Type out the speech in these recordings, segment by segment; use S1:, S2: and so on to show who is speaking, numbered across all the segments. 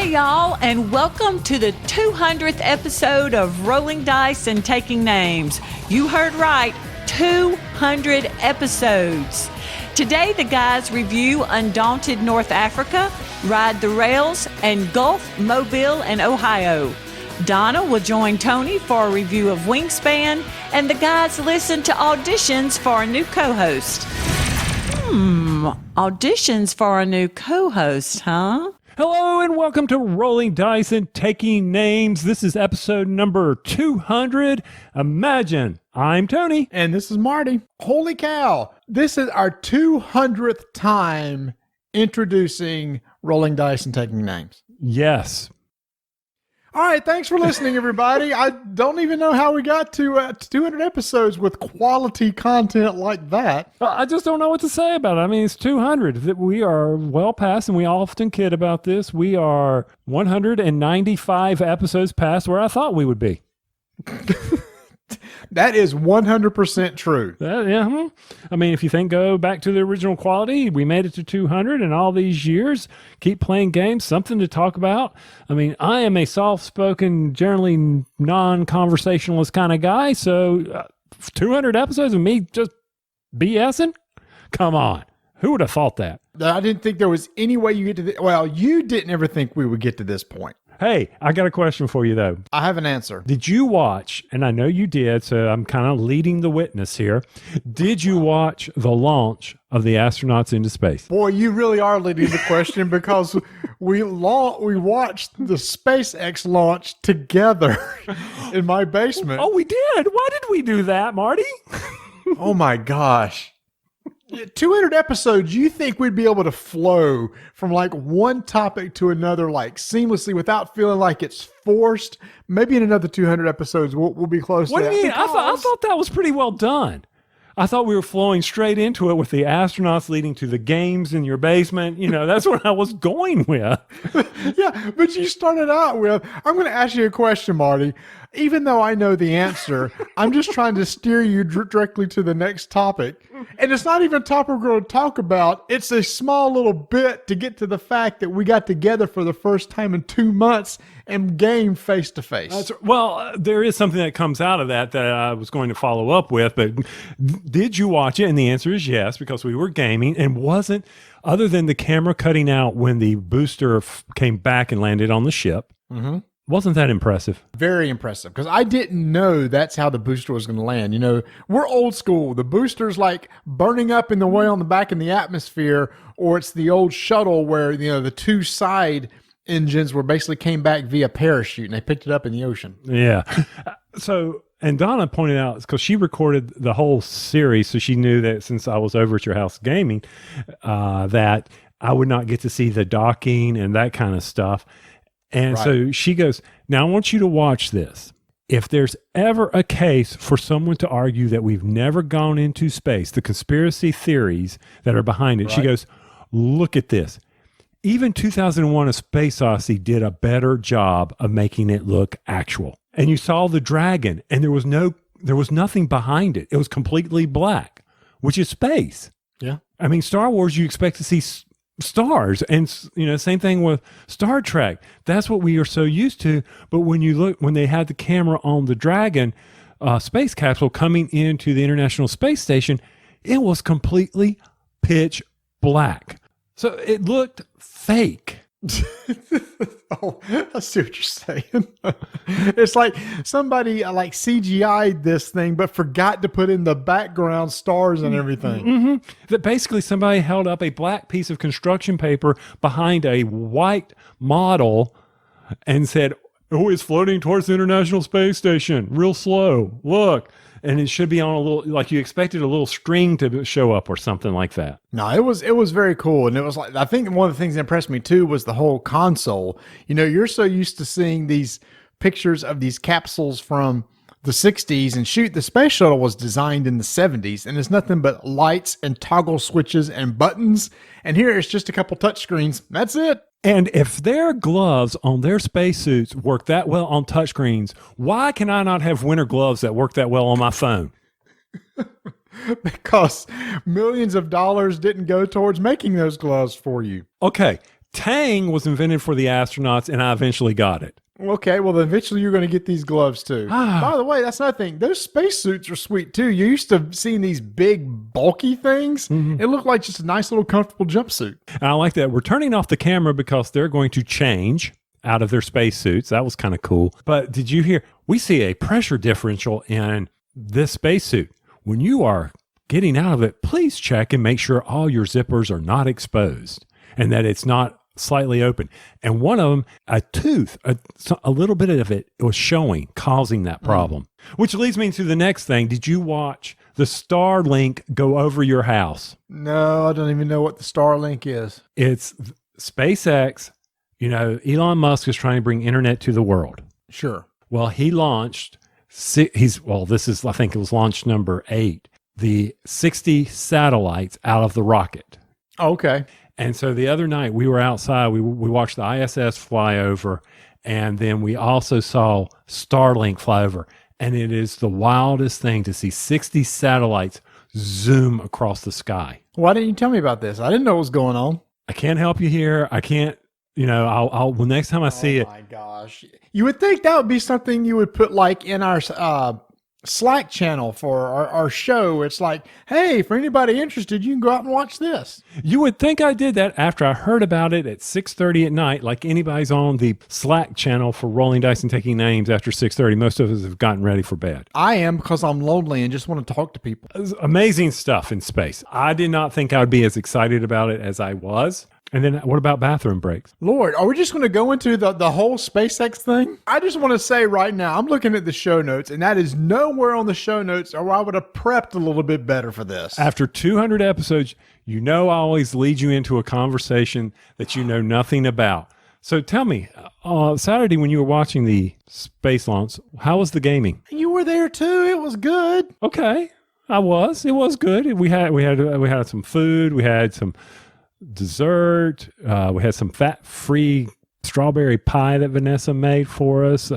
S1: Hey, y'all, and welcome to the 200th episode of Rolling Dice and Taking Names. You heard right, 200 episodes. Today, the guys review Undaunted North Africa, Ride the Rails, and Gulf, Mobile, and Ohio. Donna will join Tony for a review of Wingspan, and the guys listen to auditions for a new co-host. Auditions for a new co-host, huh?
S2: Hello and welcome to Rolling Dice and Taking Names. This is episode number 200. Imagine, I'm Tony.
S3: And this is Marty. Holy cow. This is our 200th time introducing Rolling Dice and Taking Names.
S2: Yes.
S3: All right, thanks for listening, everybody. I don't even know how we got to 200 episodes with quality content like that.
S2: I just don't know what to say about it. I mean, it's 200. We are well past, and we often kid about this. We are 195 episodes past where I thought we would be.
S3: That is 100% true.
S2: Yeah. I mean, if you go back to the original quality, we made it to 200 in all these years. Keep playing games, something to talk about. I mean, I am a soft-spoken, generally non-conversationalist kind of guy, so 200 episodes of me just BSing? Come on. Who would have thought that?
S3: I didn't think there was any way you get to this. Well, you didn't ever think we would get to this point.
S2: Hey, I got a question for you, though.
S3: I have an answer.
S2: Did you watch, and I know you did, so I'm kind of leading the witness here. Did you watch the launch of the astronauts into space?
S3: Boy, you really are leading the question because we watched the SpaceX launch together in my basement.
S2: Oh, we did? Why did we do that, Marty?
S3: Oh, my gosh. 200 episodes, you think we'd be able to flow from like one topic to another like seamlessly without feeling like it's forced? Maybe in another 200 episodes, we'll be close to that.
S2: What do you mean? I thought that was pretty well done. I thought we were flowing straight into it with the astronauts leading to the games in your basement. You know, that's what I was going with.
S3: Yeah, but you started out with, I'm going to ask you a question, Marty. Even though I know the answer, I'm just trying to steer you directly to the next topic. And it's not even a topic we're going to talk about. It's a small little bit to get to the fact that we got together for the first time in 2 months and game face to face.
S2: Well, there is something that comes out of that I was going to follow up with. But did you watch it? And the answer is yes, because we were gaming and wasn't, other than the camera cutting out when the booster came back and landed on the ship. Mm-hmm. Wasn't that impressive?
S3: Very impressive, because I didn't know that's how the booster was going to land. You know, we're old school. The booster's like burning up in the way on the back in the atmosphere, or it's the old shuttle where, you know, the two side engines were basically came back via parachute and they picked it up in the ocean.
S2: Yeah. So, and Donna pointed out, because she recorded the whole series, so she knew that since I was over at your house gaming, that I would not get to see the docking and that kind of stuff. And right. So she goes, now I want you to watch this. If there's ever a case for someone to argue that we've never gone into space, the conspiracy theories that are behind it, right. She goes, look at this. Even 2001 A Space Odyssey did a better job of making it look actual. And you saw the dragon and there was nothing behind it. It was completely black, which is space. Yeah. I mean, Star Wars, you expect to see stars, and you know, same thing with Star Trek. That's what we are so used to. But when they had the camera on the Dragon space capsule coming into the International Space Station, it was completely pitch black. So it looked fake.
S3: Oh, I see what you're saying. It's like somebody like CGI'd this thing, but forgot to put in the background stars and everything.
S2: Mm-hmm. That basically somebody held up a black piece of construction paper behind a white model and said, oh, it's floating towards the International Space Station, real slow. Look. And it should be on a little, like you expected a little string to show up or something like that.
S3: No, it was very cool. And it was like, I think one of the things that impressed me too was the whole console. You know, you're so used to seeing these pictures of these capsules from the 60s, and shoot, the space shuttle was designed in the 70s, and it's nothing but lights and toggle switches and buttons. And here it's just a couple touch screens. That's it.
S2: And if their gloves on their spacesuits work that well on touchscreens, why can I not have winter gloves that work that well on my phone?
S3: Because millions of dollars didn't go towards making those gloves for you.
S2: Okay, Tang was invented for the astronauts, and I eventually got it.
S3: Okay, well, eventually you're going to get these gloves too. By the way, that's another thing. Those spacesuits are sweet too. You used to seeing these big, bulky things. It looked like just a nice little comfortable jumpsuit.
S2: And I like that. We're turning off the camera because they're going to change out of their spacesuits. That was kind of cool. But did you hear? We see a pressure differential in this spacesuit. When you are getting out of it, please check and make sure all your zippers are not exposed and that it's not slightly open. And one of them, a tooth, a little bit of it was showing, causing that problem. Which leads me to the next thing. Did you watch the Starlink go over your house?
S3: No, I don't even know what the Starlink is.
S2: It's SpaceX. You know, Elon Musk is trying to bring internet to the world.
S3: Sure.
S2: Well, he launched, this is, I think it was launch number 8, the 60 satellites out of the rocket.
S3: Oh, okay.
S2: And so the other night we were outside, we watched the ISS fly over, and then we also saw Starlink fly over. And it is the wildest thing to see 60 satellites zoom across the sky.
S3: Why didn't you tell me about this? I didn't know what was going on.
S2: I can't help you here. I can't, well, next time I see it.
S3: Oh my gosh. You would think that would be something you would put like in our Slack channel for our show. It's like, hey, for anybody interested, you can go out and watch this.
S2: You would think I did that after I heard about it at 6:30 at night, like anybody's on the Slack channel for Rolling Dice and Taking Names after 6:30. Most of us have gotten ready for bed.
S3: I am, because I'm lonely and just want to talk to people.
S2: Amazing stuff in space. I did not think I would be as excited about it as I was. And then what about bathroom breaks?
S3: Lord, are we just going to go into the whole SpaceX thing? I just want to say right now, I'm looking at the show notes, and that is nowhere on the show notes, or I would have prepped a little bit better for this.
S2: After 200 episodes, I always lead you into a conversation that you know nothing about. So tell me, Saturday when you were watching the space launch, how was the gaming?
S3: You were there too. It was good.
S2: Okay, I was. It was good. We had some food. We had some dessert. We had some fat-free strawberry pie that Vanessa made for us.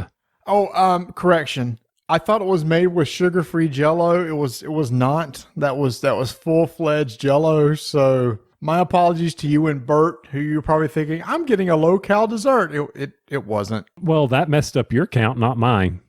S3: Correction. I thought it was made with sugar-free Jell-O. It was not. That was full-fledged Jell-O. So my apologies to you and Bert, who you're probably thinking, I'm getting a low-cal dessert. It wasn't.
S2: Well, that messed up your count, not mine.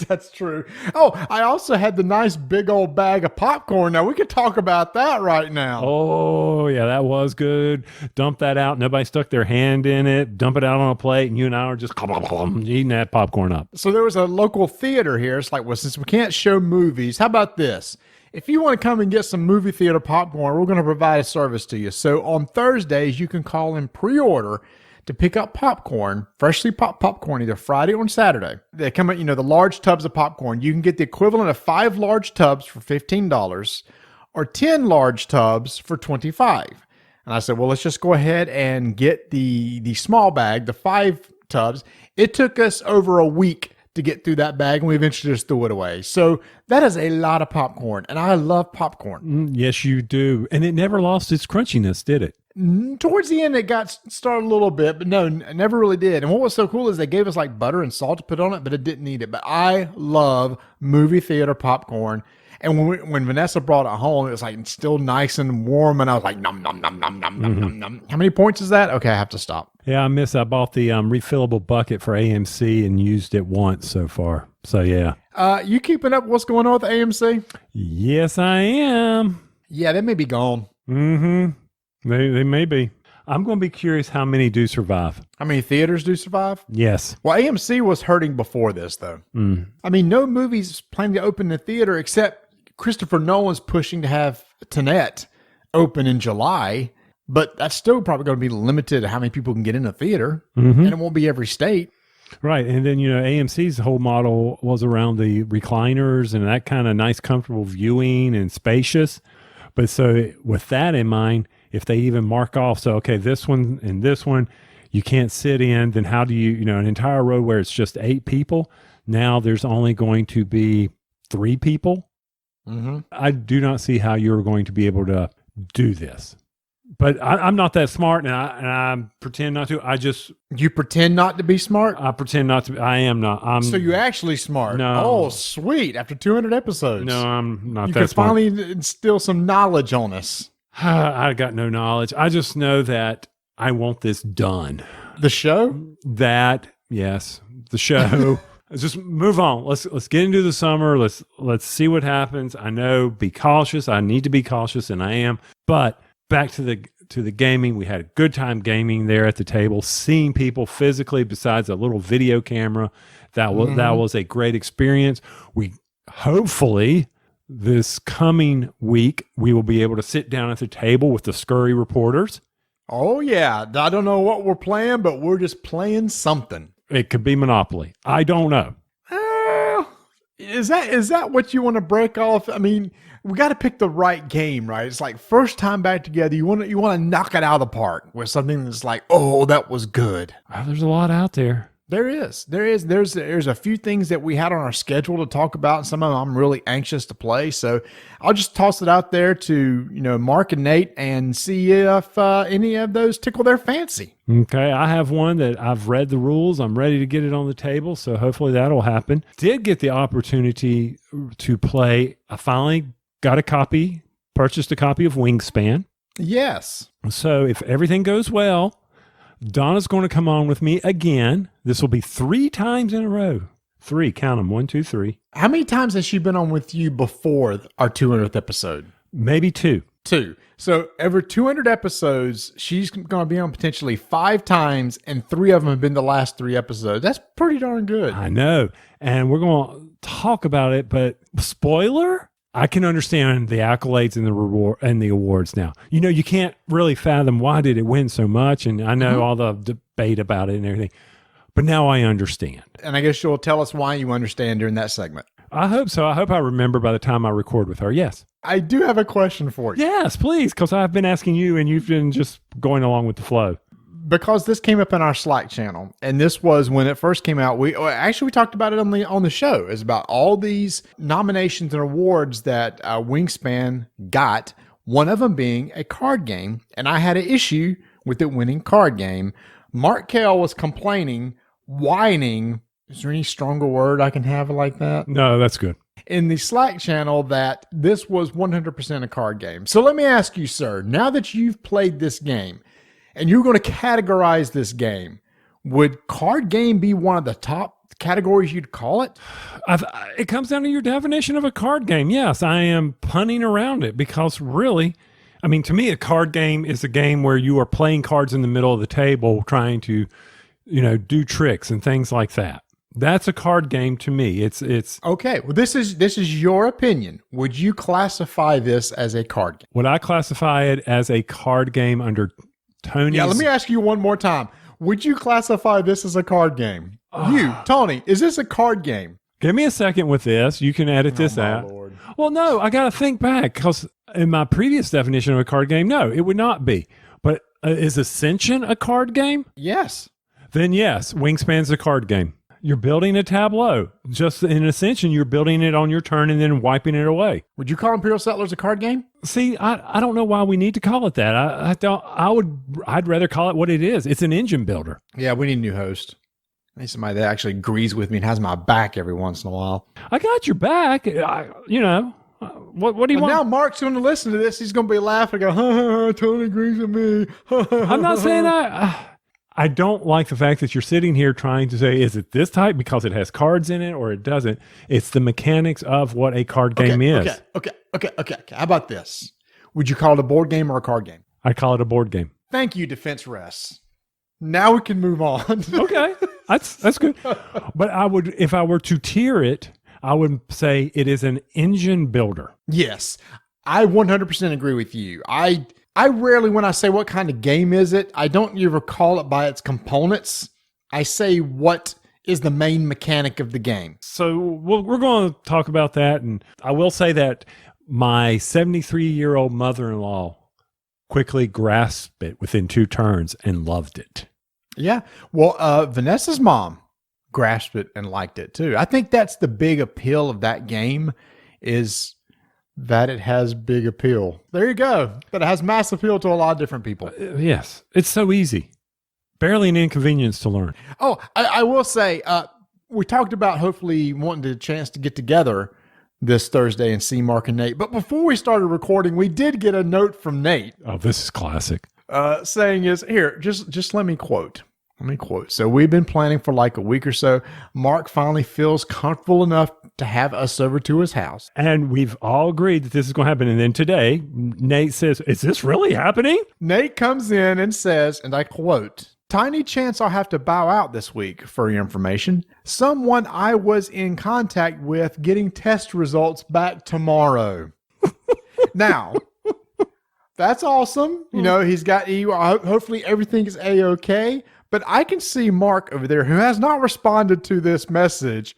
S3: That's true. Oh, I also had the nice big old bag of popcorn. Now we could talk about that right now.
S2: Oh, yeah, that was good. Dump that out. Nobody stuck their hand in it. Dump it out on a plate, and you and I are just eating that popcorn up.
S3: So there was a local theater here. It's like, well, since we can't show movies, how about this? If you want to come and get some movie theater popcorn, we're going to provide a service to you. So on Thursdays, you can call and pre-order to pick up popcorn, freshly popped popcorn, either Friday or Saturday. They come in, the large tubs of popcorn. You can get the equivalent of 5 large tubs for $15 or 10 large tubs for $25. And I said, well, let's just go ahead and get the small bag, the 5 tubs. It took us over a week to get through that bag, and we eventually just threw it away. So that is a lot of popcorn, and I love popcorn.
S2: Yes, you do. And it never lost its crunchiness, did it?
S3: Towards the end, it got started a little bit, but no, it never really did. And what was so cool is they gave us like butter and salt to put on it, but it didn't need it. But I love movie theater popcorn. And when Vanessa brought it home, it was like still nice and warm, and I was like, nom, nom, nom, nom, nom, nom, nom, nom. How many points is that? Okay, I have to stop.
S2: Yeah, I bought the refillable bucket for AMC and used it once so far. So, yeah.
S3: You keeping up with what's going on with AMC?
S2: Yes, I am.
S3: Yeah, they may be gone.
S2: Mm-hmm. They may be. I'm going to be curious how many do survive.
S3: How many theaters do survive?
S2: Yes.
S3: Well, AMC was hurting before this, though. I mean, no movies planning to open in the theater except Christopher Nolan's pushing to have Tenet open in July, but that's still probably going to be limited to how many people can get in a theater, and it won't be every state.
S2: Right. And then, AMC's whole model was around the recliners and that kind of nice, comfortable viewing and spacious. But so with that in mind, if they even mark off, so, okay, this one and this one, you can't sit in, then how do you, an entire row where it's just 8 people, now there's only going to be 3 people. I do not see how you're going to be able to do this. But I'm not that smart, and I pretend not to.
S3: You pretend not to be smart?
S2: I pretend not to. I am not.
S3: So you're actually smart?
S2: No.
S3: Oh, sweet! After 200 episodes,
S2: no, I'm not
S3: you
S2: that
S3: can
S2: smart.
S3: Finally instill some knowledge on us.
S2: I got no knowledge. I just know that I want this done.
S3: The show?
S2: Yes, the show. Let's just move on. Let's get into the summer. Let's see what happens. I know, be cautious. I need to be cautious, and I am. But back to the gaming. We had a good time gaming there at the table, seeing people physically besides a little video camera. That was a great experience. We hopefully this coming week we will be able to sit down at the table with the Scurry reporters.
S3: Oh yeah. I don't know what we're playing, but we're just playing something.
S2: It could be Monopoly. I don't know.
S3: Is that what you want to break off? I mean, we got to pick the right game, right? It's like first time back together. You want to knock it out of the park with something that's like, oh, that was good.
S2: There's a lot out there.
S3: There's a few things that we had on our schedule to talk about, and some of them I'm really anxious to play. So I'll just toss it out there to Mark and Nate and see if any of those tickle their fancy.
S2: Okay, I have one that I've read the rules. I'm ready to get it on the table, so hopefully that'll happen. Did get the opportunity to play. I finally purchased a copy of Wingspan.
S3: Yes.
S2: So if everything goes well, Donna's going to come on with me again. This will be 3 times in a row. 3, count them, 1, 2, 3.
S3: How many times has she been on with you before our 200th episode?
S2: Maybe 2.
S3: 2. So every 200 episodes, she's going to be on potentially 5 times, and 3 of them have been the last 3 episodes. That's pretty darn good.
S2: I know. And we're going to talk about it, but spoiler? I can understand the accolades and the reward and the awards now. You can't really fathom why did it win so much, and I know all the debate about it and everything, but now I understand.
S3: And I guess you'll tell us why you understand during that segment.
S2: I hope so. I hope I remember by the time I record with her. Yes.
S3: I do have a question for you.
S2: Yes, please, because I've been asking you, and you've been just going along with the flow.
S3: Because this came up in our Slack channel, and this was when it first came out. We talked about it on the show. It's about all these nominations and awards that Wingspan got. One of them being a card game, and I had an issue with it winning card game. Mark Kell was complaining, whining. Is there any stronger word I can have like that?
S2: No, that's good.
S3: In the Slack channel, that this was 100% a card game. So let me ask you, sir, now that you've played this game, and you're going to categorize this game, would card game be one of the top categories you'd call it?
S2: It comes down to your definition of a card game. Yes, I am punning around it because really, I mean, to me, a card game is a game where you are playing cards in the middle of the table trying to, do tricks and things like that. That's a card game to me. It's
S3: okay. Well, this is your opinion. Would you classify this as a card game?
S2: Would I classify it as a card game under Tony's?
S3: Yeah, let me ask you one more time. Would you classify this as a card game? You, Tony, is this a card game?
S2: Give me a second with this. You can edit this out.
S3: Lord.
S2: Well, no, I got to think back because in my previous definition of a card game, no, it would not be. But is Ascension a card game?
S3: Yes.
S2: Then yes, Wingspan's a card game. You're building a tableau. Just in Ascension, you're building it on your turn and then wiping it away.
S3: Would you call Imperial Settlers a card game?
S2: See, I don't know why we need to call it that. I'd rather call it what it is. It's an engine builder.
S3: Yeah, we need a new host. I need somebody that actually agrees with me and has my back every once in a while.
S2: I got your back. What do you want?
S3: Now Mark's going to listen to this. He's going to be laughing. Go, Tony agrees with me.
S2: I'm not saying I don't like the fact that you're sitting here trying to say, is it this type because it has cards in it or it doesn't? It's the mechanics of what a card game is.
S3: Okay. How about this? Would you call it a board game or a card game?
S2: I call it a board game.
S3: Thank you, Defense Rests. Now we can move on.
S2: Okay. That's good. But if I were to tier it, I would say it is an engine builder.
S3: Yes. I 100% agree with you. I rarely, when I say what kind of game is it, I don't ever call it by its components. I say what is the main mechanic of the game.
S2: So we're going to talk about that. And I will say that my 73-year-old mother-in-law quickly grasped it within 2 turns and loved it.
S3: Yeah. Well, Vanessa's mom grasped it and liked it too. I think that's the big appeal of that game is that it has big appeal. There you go. That it has mass appeal to a lot of different people.
S2: Yes. It's so easy. Barely an inconvenience to learn.
S3: Oh, I will say, we talked about hopefully wanting a chance to get together this Thursday and see Mark and Nate. But before we started recording, we did get a note from Nate.
S2: Oh, this is classic.
S3: saying is here. Just let me quote. Let me quote. So we've been planning for like a week or so. Mark finally feels comfortable enough to have us over to his house.
S2: And we've all agreed that this is going to happen. And then today, Nate says, is this really happening?
S3: Nate comes in and says, and I quote, "Tiny chance I'll have to bow out this week for your information. Someone I was in contact with getting test results back tomorrow." Now, that's awesome. You know, hopefully everything is A-okay. But I can see Mark over there, who has not responded to this message,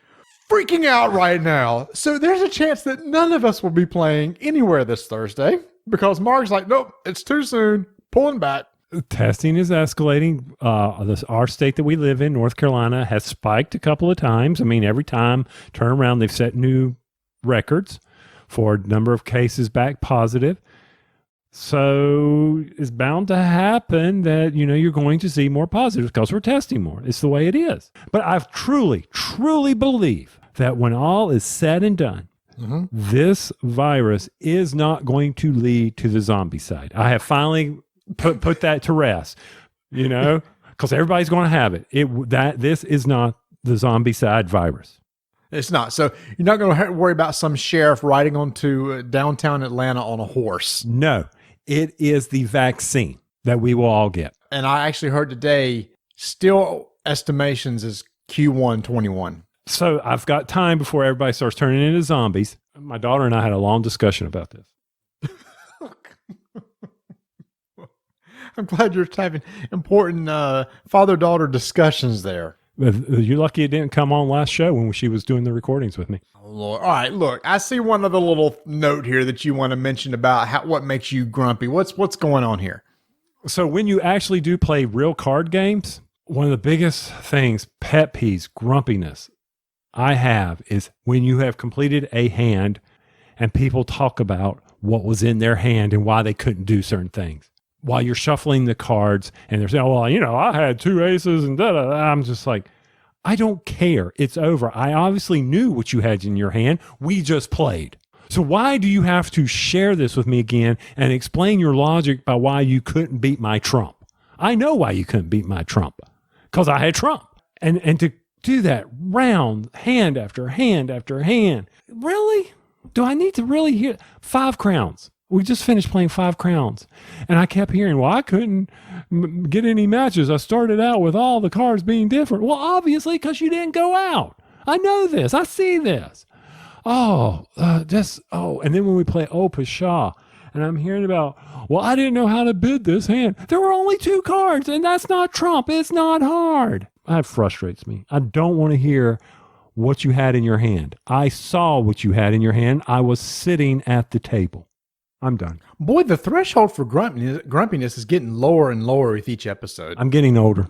S3: freaking out right now. So there's a chance that none of us will be playing anywhere this Thursday because Mark's like, nope, it's too soon, pulling back.
S2: Testing is escalating. Our state that we live in, North Carolina, has spiked a couple of times. I mean, every time turn around, they've set new records for number of cases back positive. So it's bound to happen that, you're going to see more positives because we're testing more. It's the way it is. But I truly, truly believe that when all is said and done, this virus is not going to lead to the zombie side. I have finally put that to rest, because everybody's going to have it. This is not the zombie side virus.
S3: It's not. So you're not going to worry about some sheriff riding onto downtown Atlanta on a horse.
S2: No. It is the vaccine that we will all get.
S3: And I actually heard today, still estimations is Q1 21.
S2: So I've got time before everybody starts turning into zombies. My daughter and I had a long discussion about this.
S3: I'm glad you're having important father-daughter discussions there.
S2: You're lucky it didn't come on last show when she was doing the recordings with me.
S3: Oh, Lord. All right, look, I see one other little note here that you want to mention about what makes you grumpy. What's going on here?
S2: So when you actually do play real card games, one of the biggest things, pet peeves, grumpiness I have is when you have completed a hand and people talk about what was in their hand and why they couldn't do certain things. While you're shuffling the cards and they're saying, well, I had 2 aces and da-da. I'm just like, I don't care. It's over. I obviously knew what you had in your hand. We just played. So why do you have to share this with me again and explain your logic by why you couldn't beat my trump? I know why you couldn't beat my trump, because I had trump. And to do that round, hand after hand after hand, really? Do I need to really hear 5 crowns? We just finished playing 5 crowns. And I kept hearing, well, I couldn't get any matches. I started out with all the cards being different. Well, obviously, because you didn't go out. I know this. I see this. And then when we play Pshaw, and I'm hearing about, well, I didn't know how to bid this hand. There were only 2 cards, and that's not trump. It's not hard. That frustrates me. I don't want to hear what you had in your hand. I saw what you had in your hand. I was sitting at the table. I'm done.
S3: Boy, the threshold for grumpiness is getting lower and lower with each episode.
S2: I'm getting older.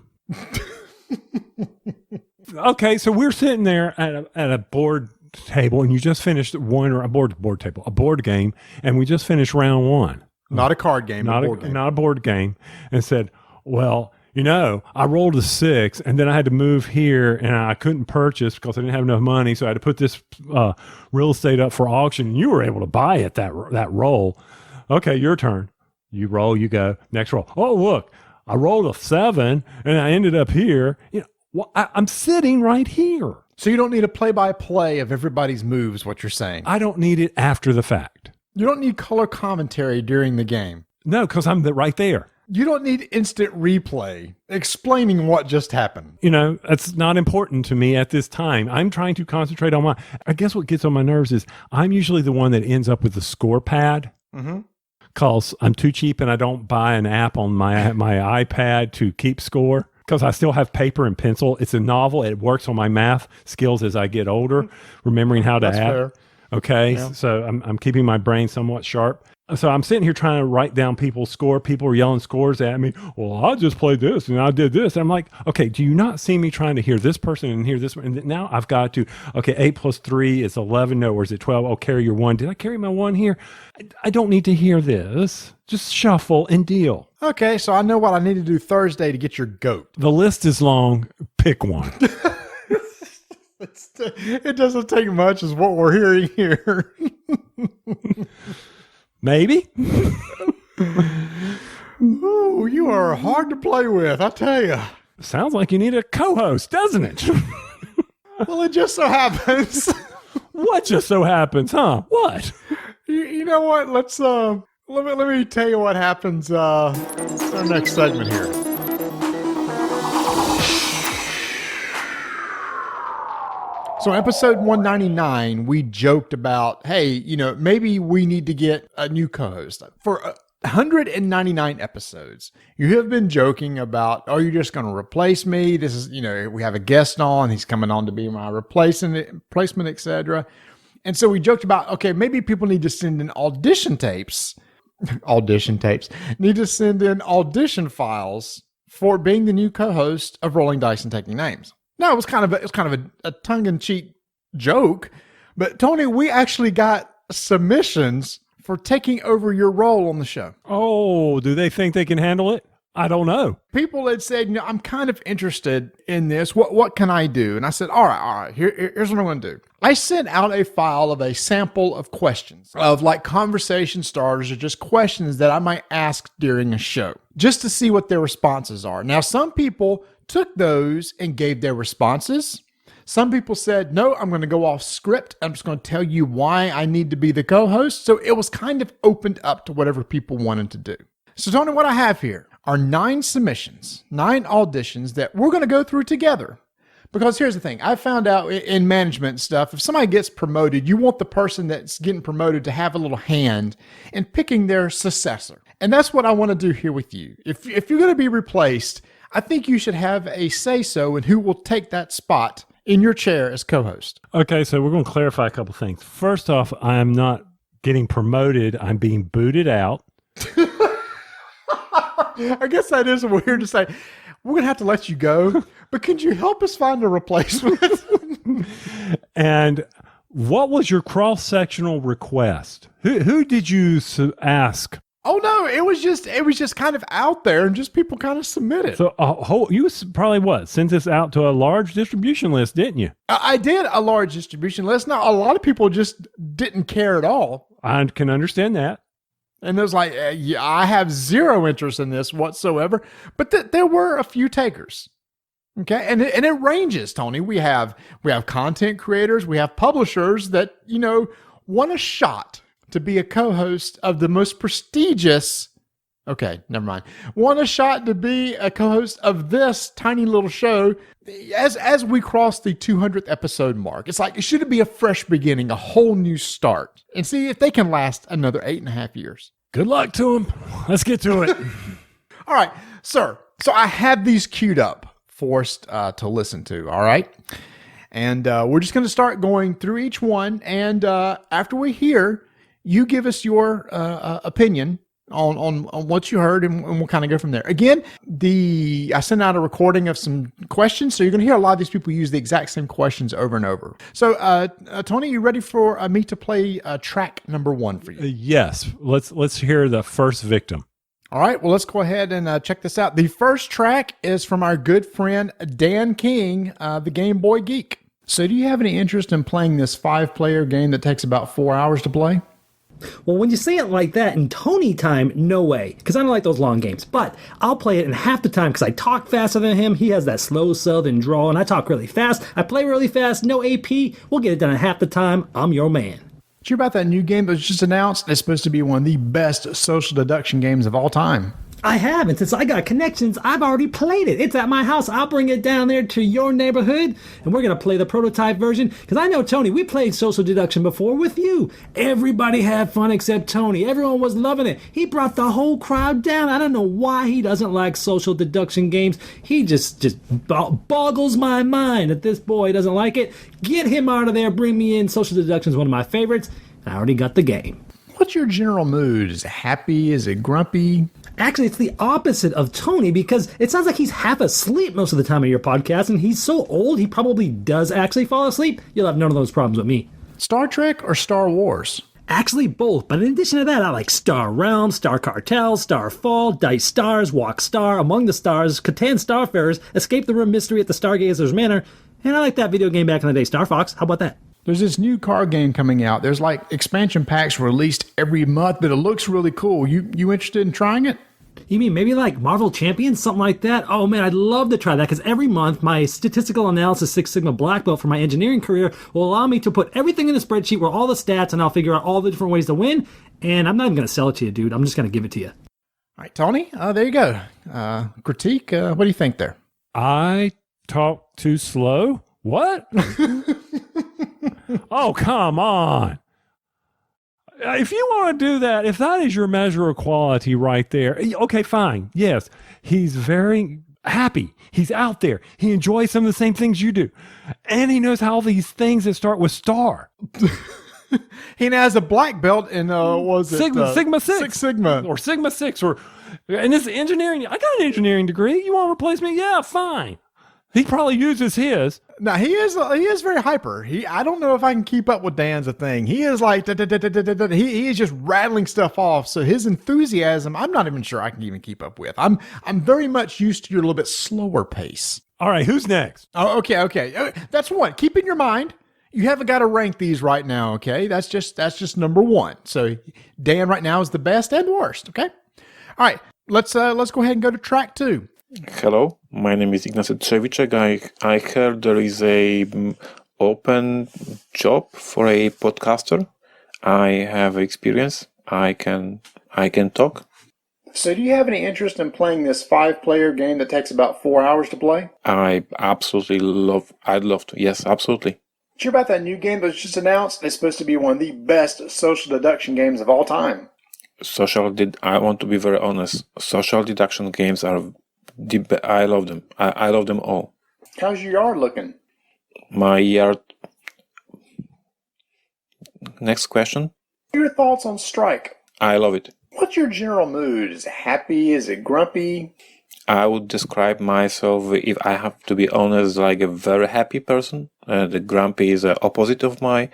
S2: Okay, so we're sitting there at a board table, and you just finished a board game, and we just finished round 1.
S3: Not a card game,
S2: not a board game, and said, well, I rolled a 6, and then I had to move here, and I couldn't purchase because I didn't have enough money, so I had to put this real estate up for auction, and you were able to buy it, that roll. Okay, your turn. You roll, you go. Next roll. Oh, look, I rolled a 7, and I ended up here. I'm sitting right here.
S3: So you don't need a play-by-play of everybody's moves, what you're saying.
S2: I don't need it after the fact.
S3: You don't need color commentary during the game.
S2: No, because I'm right there.
S3: You don't need instant replay explaining what just happened.
S2: That's not important to me at this time. I'm trying to concentrate on I guess what gets on my nerves is I'm usually the one that ends up with the score pad. Because I'm too cheap and I don't buy an app on my iPad to keep score. Because I still have paper and pencil. It's a novel. It works on my math skills as I get older, remembering how to add.
S3: Fair.
S2: Okay,
S3: Yeah.
S2: So I'm keeping my brain somewhat sharp. So I'm sitting here trying to write down people's score. People are yelling scores at me. Well, I just played this and I did this. And I'm like, okay, do you not see me trying to hear this person and hear this one? And now I've got to, 8 plus 3 is 11. No, or is it 12? Oh, carry your 1. Did I carry my 1 here? I don't need to hear this. Just shuffle and deal.
S3: Okay, so I know what I need to do Thursday to get your goat.
S2: The list is long. Pick one.
S3: It doesn't take much is what we're hearing here.
S2: Maybe.
S3: Ooh, you are hard to play with, I tell you.
S2: Sounds like you need a co-host, doesn't it?
S3: Well, it just so happens.
S2: What just so happens, huh? What?
S3: You know what? Let's let me tell you what happens in our next segment here. So episode 199, we joked about, hey, maybe we need to get a new co-host. For 199 episodes, you have been joking about, oh, you're just going to replace me. This is, we have a guest on. He's coming on to be my replacement, etc. And so we joked about, okay, maybe people need to send in audition tapes. Need to send in audition files for being the new co-host of Rolling Dice and Taking Names. No, it was kind of a tongue-in-cheek joke, but Tony, we actually got submissions for taking over your role on the show.
S2: Oh, do they think they can handle it? I don't know.
S3: People had said, I'm kind of interested in this. What can I do? And I said, all right. Here's what I'm going to do. I sent out a file of a sample of questions of like conversation starters or just questions that I might ask during a show just to see what their responses are. Now, some people took those and gave their responses. Some people said, no, I'm going to go off script. I'm just going to tell you why I need to be the co-host. So it was kind of opened up to whatever people wanted to do. So Tony, what I have here are 9 submissions, 9 auditions that we're going to go through together. Because here's the thing, I found out in management stuff, if somebody gets promoted, you want the person that's getting promoted to have a little hand in picking their successor. And that's what I want to do here with you. If you're going to be replaced, I think you should have a say-so in who will take that spot in your chair as co-host.
S2: Okay, so we're going to clarify a couple things. First off, I'm not getting promoted. I'm being booted out.
S3: I guess that is weird to say. We're going to have to let you go, but could you help us find a replacement?
S2: And what was your cross-sectional request? Who did you ask?
S3: Oh no, it was just kind of out there, and just people kind of submitted.
S2: So you probably sent this out to a large distribution list, didn't you?
S3: I did a large distribution list. Now, a lot of people just didn't care at all.
S2: I can understand that.
S3: And it was like, I have zero interest in this whatsoever. But there were a few takers. Okay, and it ranges, Tony. We have content creators, we have publishers that want a shot to be a co-host of the most prestigious. Okay, never mind. Want a shot to be a co-host of this tiny little show as we cross the 200th episode mark. It's like, it should be a fresh beginning, a whole new start, and see if they can last another 8.5 years.
S2: Good luck to them. Let's get to it.
S3: All right, sir. So I have these queued up for us to listen to. All right. And we're just going to start going through each one. And after we hear, you give us your opinion on what you heard, and we'll kind of go from there. Again, I sent out a recording of some questions, so you're going to hear a lot of these people use the exact same questions over and over. So, Tony, you ready for me to play track number 1 for you?
S2: Yes. Let's hear the first victim.
S3: All right. Well, let's go ahead and check this out. The first track is from our good friend Dan King, the Game Boy Geek. So, do you have any interest in playing this 5-player game that takes about 4 hours to play?
S4: Well, when you say it like that, in Tony time, no way, because I don't like those long games. But I'll play it in half the time because I talk faster than him. He has that slow southern drawl, and I talk really fast. I play really fast, no AP. We'll get it done in half the time. I'm your man.
S3: Did you hear about that new game that was just announced? It's supposed to be one of the best social deduction games of all time.
S4: I have, and since I got connections, I've already played it. It's at my house. I'll bring it down there to your neighborhood, and we're going to play the prototype version, because I know, Tony, we played social deduction before with you. Everybody had fun except Tony. Everyone was loving it. He brought the whole crowd down. I don't know why he doesn't like social deduction games. He just boggles my mind that this boy doesn't like it. Get him out of there. Bring me in. Social deduction is one of my favorites. I already got the game.
S3: What's your general mood? Is it happy? Is it grumpy?
S4: Actually, it's the opposite of Tony, because it sounds like he's half asleep most of the time of your podcast, and he's so old he probably does actually fall asleep. You'll have none of those problems with me.
S3: Star Trek or Star Wars?
S4: Actually, both. But in addition to that, I like Star Realms, Star Cartel, Starfall, Dice Stars, Walk Star, Among the Stars, Catan Starfarers, Escape the Room Mystery at the Stargazer's Manor, and I like that video game back in the day, Star Fox. How about that?
S3: There's this new card game coming out. There's like expansion packs released every month, but it looks really cool. You interested in trying it?
S4: You mean maybe like Marvel Champions, something like that? Oh man, I'd love to try that because every month my statistical analysis Six Sigma black belt for my engineering career will allow me to put everything in a spreadsheet where all the stats and I'll figure out all the different ways to win. And I'm not even going to sell it to you, dude. I'm just going to give it to you.
S3: All right, Tony, there you go. Critique, what do you think there?
S2: I talk too slow? What? Oh, come on. If you want to do that, if that is your measure of quality right there, okay, fine. Yes, he's very happy. He's out there. He enjoys some of the same things you do. And he knows how these things that start with star.
S3: He now has a black belt in,
S2: Sigma 6.
S3: Six Sigma.
S2: Or Sigma 6. And this engineering, I got an engineering degree. You want to replace me? Yeah, fine. He probably uses his.
S3: No, he is very hyper. I don't know if I can keep up with Dan's a thing. He is like, he is just rattling stuff off. So his enthusiasm, I'm not even sure I can even keep up with. I'm very much used to your little bit slower pace.
S2: All right, who's next?
S3: Oh, okay. That's one. Keep in your mind, you haven't got to rank these right now, okay? That's just number one. So Dan right now is the best and worst, okay? All right, let's go ahead and go to track 2.
S5: Hello, my name is Ignacy Trzewiczek. I heard there is a open job for a podcaster. I have experience. I can talk.
S6: So do you have any interest in playing this 5-player game that takes about 4 hours to play?
S5: I'd love to. Yes, absolutely.
S6: Did you hear about that new game that was just announced? It's supposed to be one of the best social deduction games of all time.
S5: I want to be very honest. Social deduction games are I love them. I love them all.
S6: How's your yard looking?
S5: My yard. Next question.
S6: Your thoughts on Strike?
S5: I love it.
S6: What's your general mood? Is it happy? Is it grumpy?
S5: I would describe myself, if I have to be honest, like a very happy person. The grumpy is the opposite of my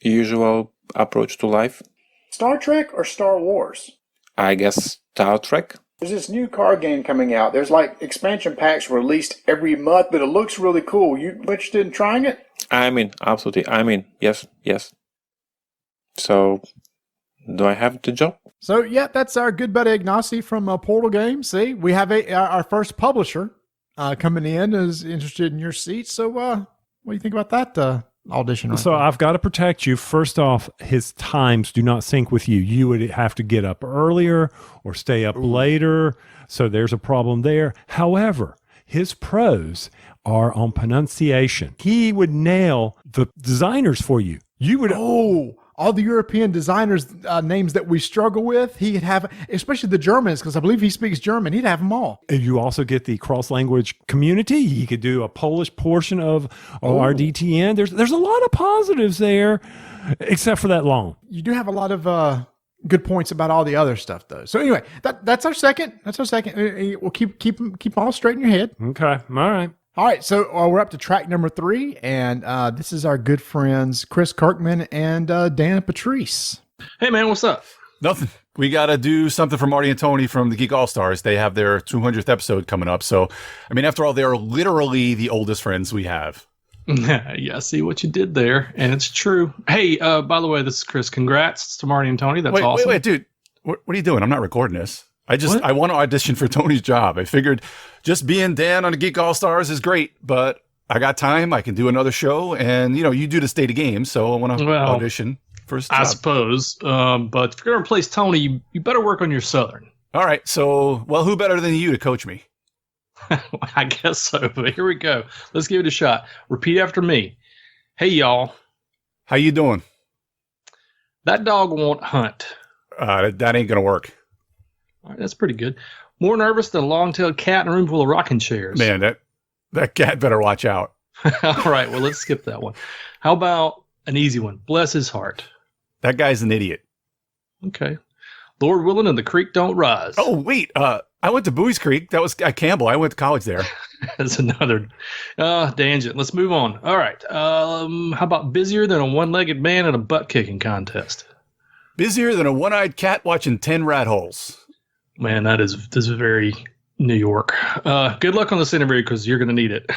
S5: usual approach to life.
S6: Star Trek or Star Wars?
S5: I guess Star Trek.
S6: There's this new card game coming out. There's like expansion packs released every month, but it looks really cool. You interested in trying it?
S5: I'm in, absolutely. I'm in. Yes. So, do I have the job?
S3: So, yeah, that's our good buddy Ignacy from Portal Games. See, we have our first publisher coming in is interested in your seat. So, what do you think about that audition? Right
S2: So
S3: there?
S2: I've got to protect you. First off, his times do not sync with you. You would have to get up earlier or stay up later. So there's a problem there. However, his pros are on pronunciation. He would nail the designers for you. You would.
S3: All the European designers' names that we struggle with, he'd have, especially the Germans, because I believe he speaks German. He'd have them all.
S2: You also get the cross-language community. He could do a Polish portion of RDTN. There's a lot of positives there, except for that loan.
S3: You do have a lot of good points about all the other stuff, though. So anyway, that's our second. We'll keep all straight in your head.
S2: Okay, all right.
S3: All right, so we're up to track number 3, and this is our good friends Chris Kirkman and Dan Patrice.
S7: Hey, man, what's up?
S8: Nothing. We got to do something for Marty and Tony from the Geek All-Stars. They have their 200th episode coming up. So, I mean, after all, they are literally the oldest friends we have.
S7: Yeah, I see what you did there, and it's true. Hey, by the way, this is Chris. Congrats to Marty and Tony. That's awesome.
S8: Wait, dude. What are you doing? I'm not recording this. I want to audition for Tony's job. I figured just being Dan on the Geek All-Stars is great, but I got time. I can do another show, and, you do the State of Games, so I want to audition for his job.
S7: I suppose, but if you're going to replace Tony, you better work on your Southern.
S8: All right, so, who better than you to coach me?
S7: I guess so, but here we go. Let's give it a shot. Repeat after me. Hey, y'all.
S8: How you doing?
S7: That dog won't hunt.
S8: That ain't going to work.
S7: All right, that's pretty good. More nervous than a long-tailed cat in a room full of rocking chairs.
S8: Man, that cat better watch out.
S7: All right, well, let's skip that one. How about an easy one? Bless his heart.
S8: That guy's an idiot.
S7: Okay. Lord willing and the creek don't rise.
S8: Oh, wait. I went to Bowie's Creek. That was at Campbell. I went to college there.
S7: That's another tangent. Let's move on. All right. How about busier than a one-legged man at a butt-kicking contest?
S8: Busier than a one-eyed cat watching 10 rat holes.
S7: Man, this is very New York. Good luck on this interview because you're going to need it.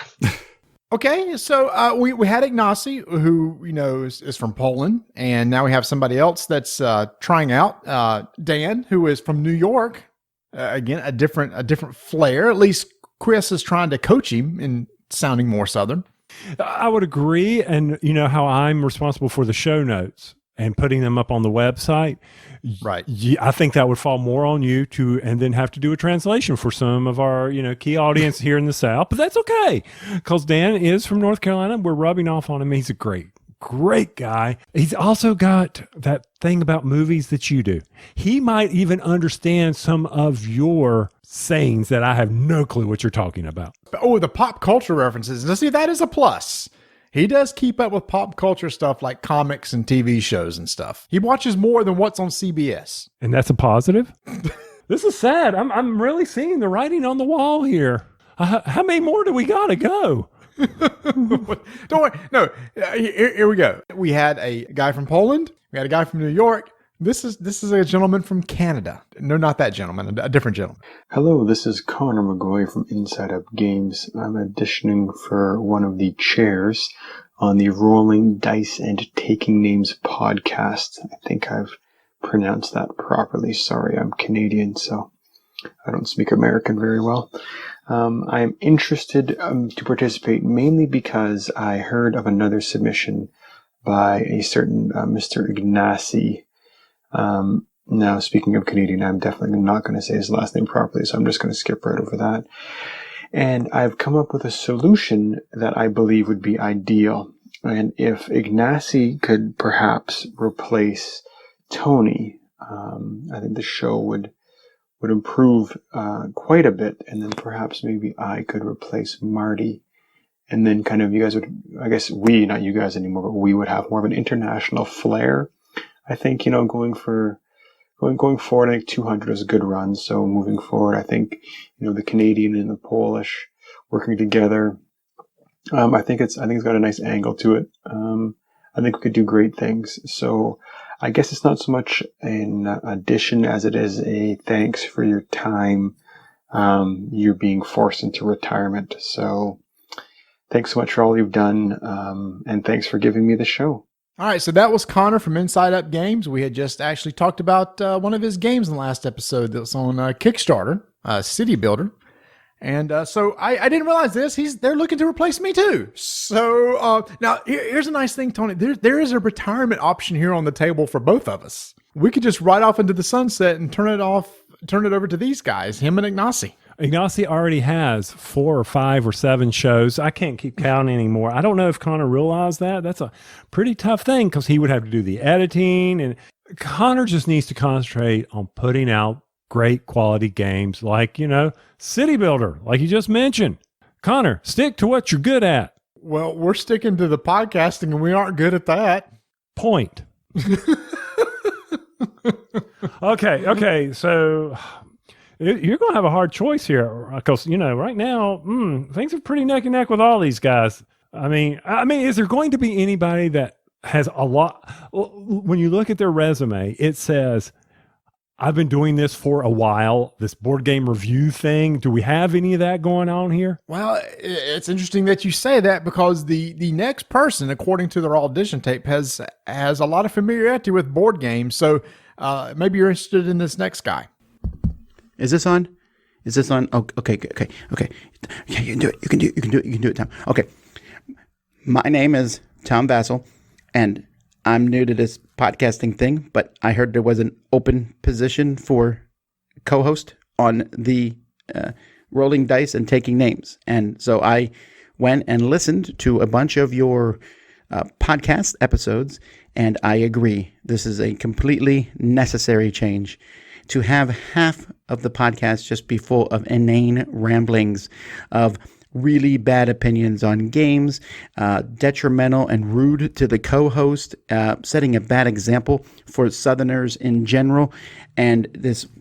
S3: Okay, so we had Ignacy, who is from Poland, and now we have somebody else that's trying out. Dan, who is from New York, Again, a different flair. At least Chris is trying to coach him in sounding more Southern.
S2: I would agree. And you know how I'm responsible for the show notes and putting them up on the website.
S3: Right.
S2: I think that would fall more on you and then have to do a translation for some of our, key audience here in the South, but that's okay. Cause Dan is from North Carolina. We're rubbing off on him. He's a great guy. He's also got that thing about movies that you do. He might even understand some of your sayings that I have no clue what you're talking about.
S3: Oh, the pop culture references. Now, see, that is a plus. He does keep up with pop culture stuff like comics and TV shows and stuff. He watches more than what's on CBS.
S2: And that's a positive? This is sad. I'm really seeing the writing on the wall here. How many more do we got to go?
S3: Don't worry. No, here we go. We had a guy from Poland. We had a guy from New York. This is a gentleman from Canada. No, not that gentleman, a different gentleman.
S9: Hello, this is Connor McGoy from Inside Up Games. I'm auditioning for one of the chairs on the Rolling Dice and Taking Names podcast. I think I've pronounced that properly. Sorry, I'm Canadian, so I don't speak American very well. I am interested to participate mainly because I heard of another submission by a certain Mr. Ignacy. Now, speaking of Canadian, I'm definitely not going to say his last name properly, so I'm just going to skip right over that. And I've come up with a solution that I believe would be ideal. And if Ignacy could perhaps replace Tony, I think the show would improve quite a bit. And then perhaps maybe I could replace Marty. And then kind of you guys would, I guess we, not you guys anymore, but we would have more of an international flair. I think, going forward, I think 200 is a good run. So moving forward, I think, the Canadian and the Polish working together, I think it's got a nice angle to it. I think we could do great things. So I guess it's not so much an addition as it is a thanks for your time. You're being forced into retirement. So thanks so much for all you've done. And thanks for giving me the show.
S3: All right, so that was Connor from Inside Up Games. We had just actually talked about one of his games in the last episode that was on Kickstarter, City Builder. And so I didn't realize this. They're looking to replace me too. So now here's a nice thing, Tony. There is a retirement option here on the table for both of us. We could just ride off into the sunset and turn it over to these guys, him and Ignacy.
S2: Ignacy already has 4 or 5 or 7 shows. I can't keep counting anymore. I don't know if Connor realized that. That's a pretty tough thing because he would have to do the editing. And Connor just needs to concentrate on putting out great quality games like, City Builder, like you just mentioned. Connor, stick to what you're good at.
S3: Well, we're sticking to the podcasting and we aren't good at that.
S2: Point. Okay. So you're going to have a hard choice here because, right now, things are pretty neck and neck with all these guys. I mean, is there going to be anybody that has a lot? When you look at their resume, it says, I've been doing this for a while, this board game review thing. Do we have any of that going on here?
S3: Well, it's interesting that you say that because the next person, according to their audition tape, has a lot of familiarity with board games. So maybe you're interested in this next guy.
S10: Is this on? Oh, okay. Yeah, you can do it. You can do it, Tom. Okay. My name is Tom Vassell, and I'm new to this podcasting thing, but I heard there was an open position for co-host on the Rolling Dice and Taking Names. And so I went and listened to a bunch of your podcast episodes, and I agree. This is a completely necessary change. To have half of the podcast just be full of inane ramblings of really bad opinions on games, detrimental and rude to the co-host, setting a bad example for Southerners in general. And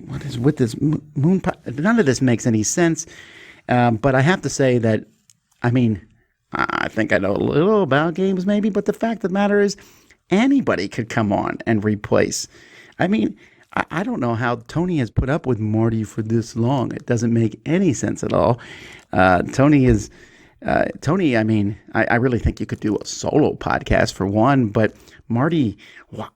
S10: what is with this moon? None of this makes any sense. But I have to say that, I think I know a little about games maybe, but the fact of the matter is anybody could come on and replace. I don't know how Tony has put up with Marty for this long. It doesn't make any sense at all. Tony, I really think you could do a solo podcast for one, but Marty,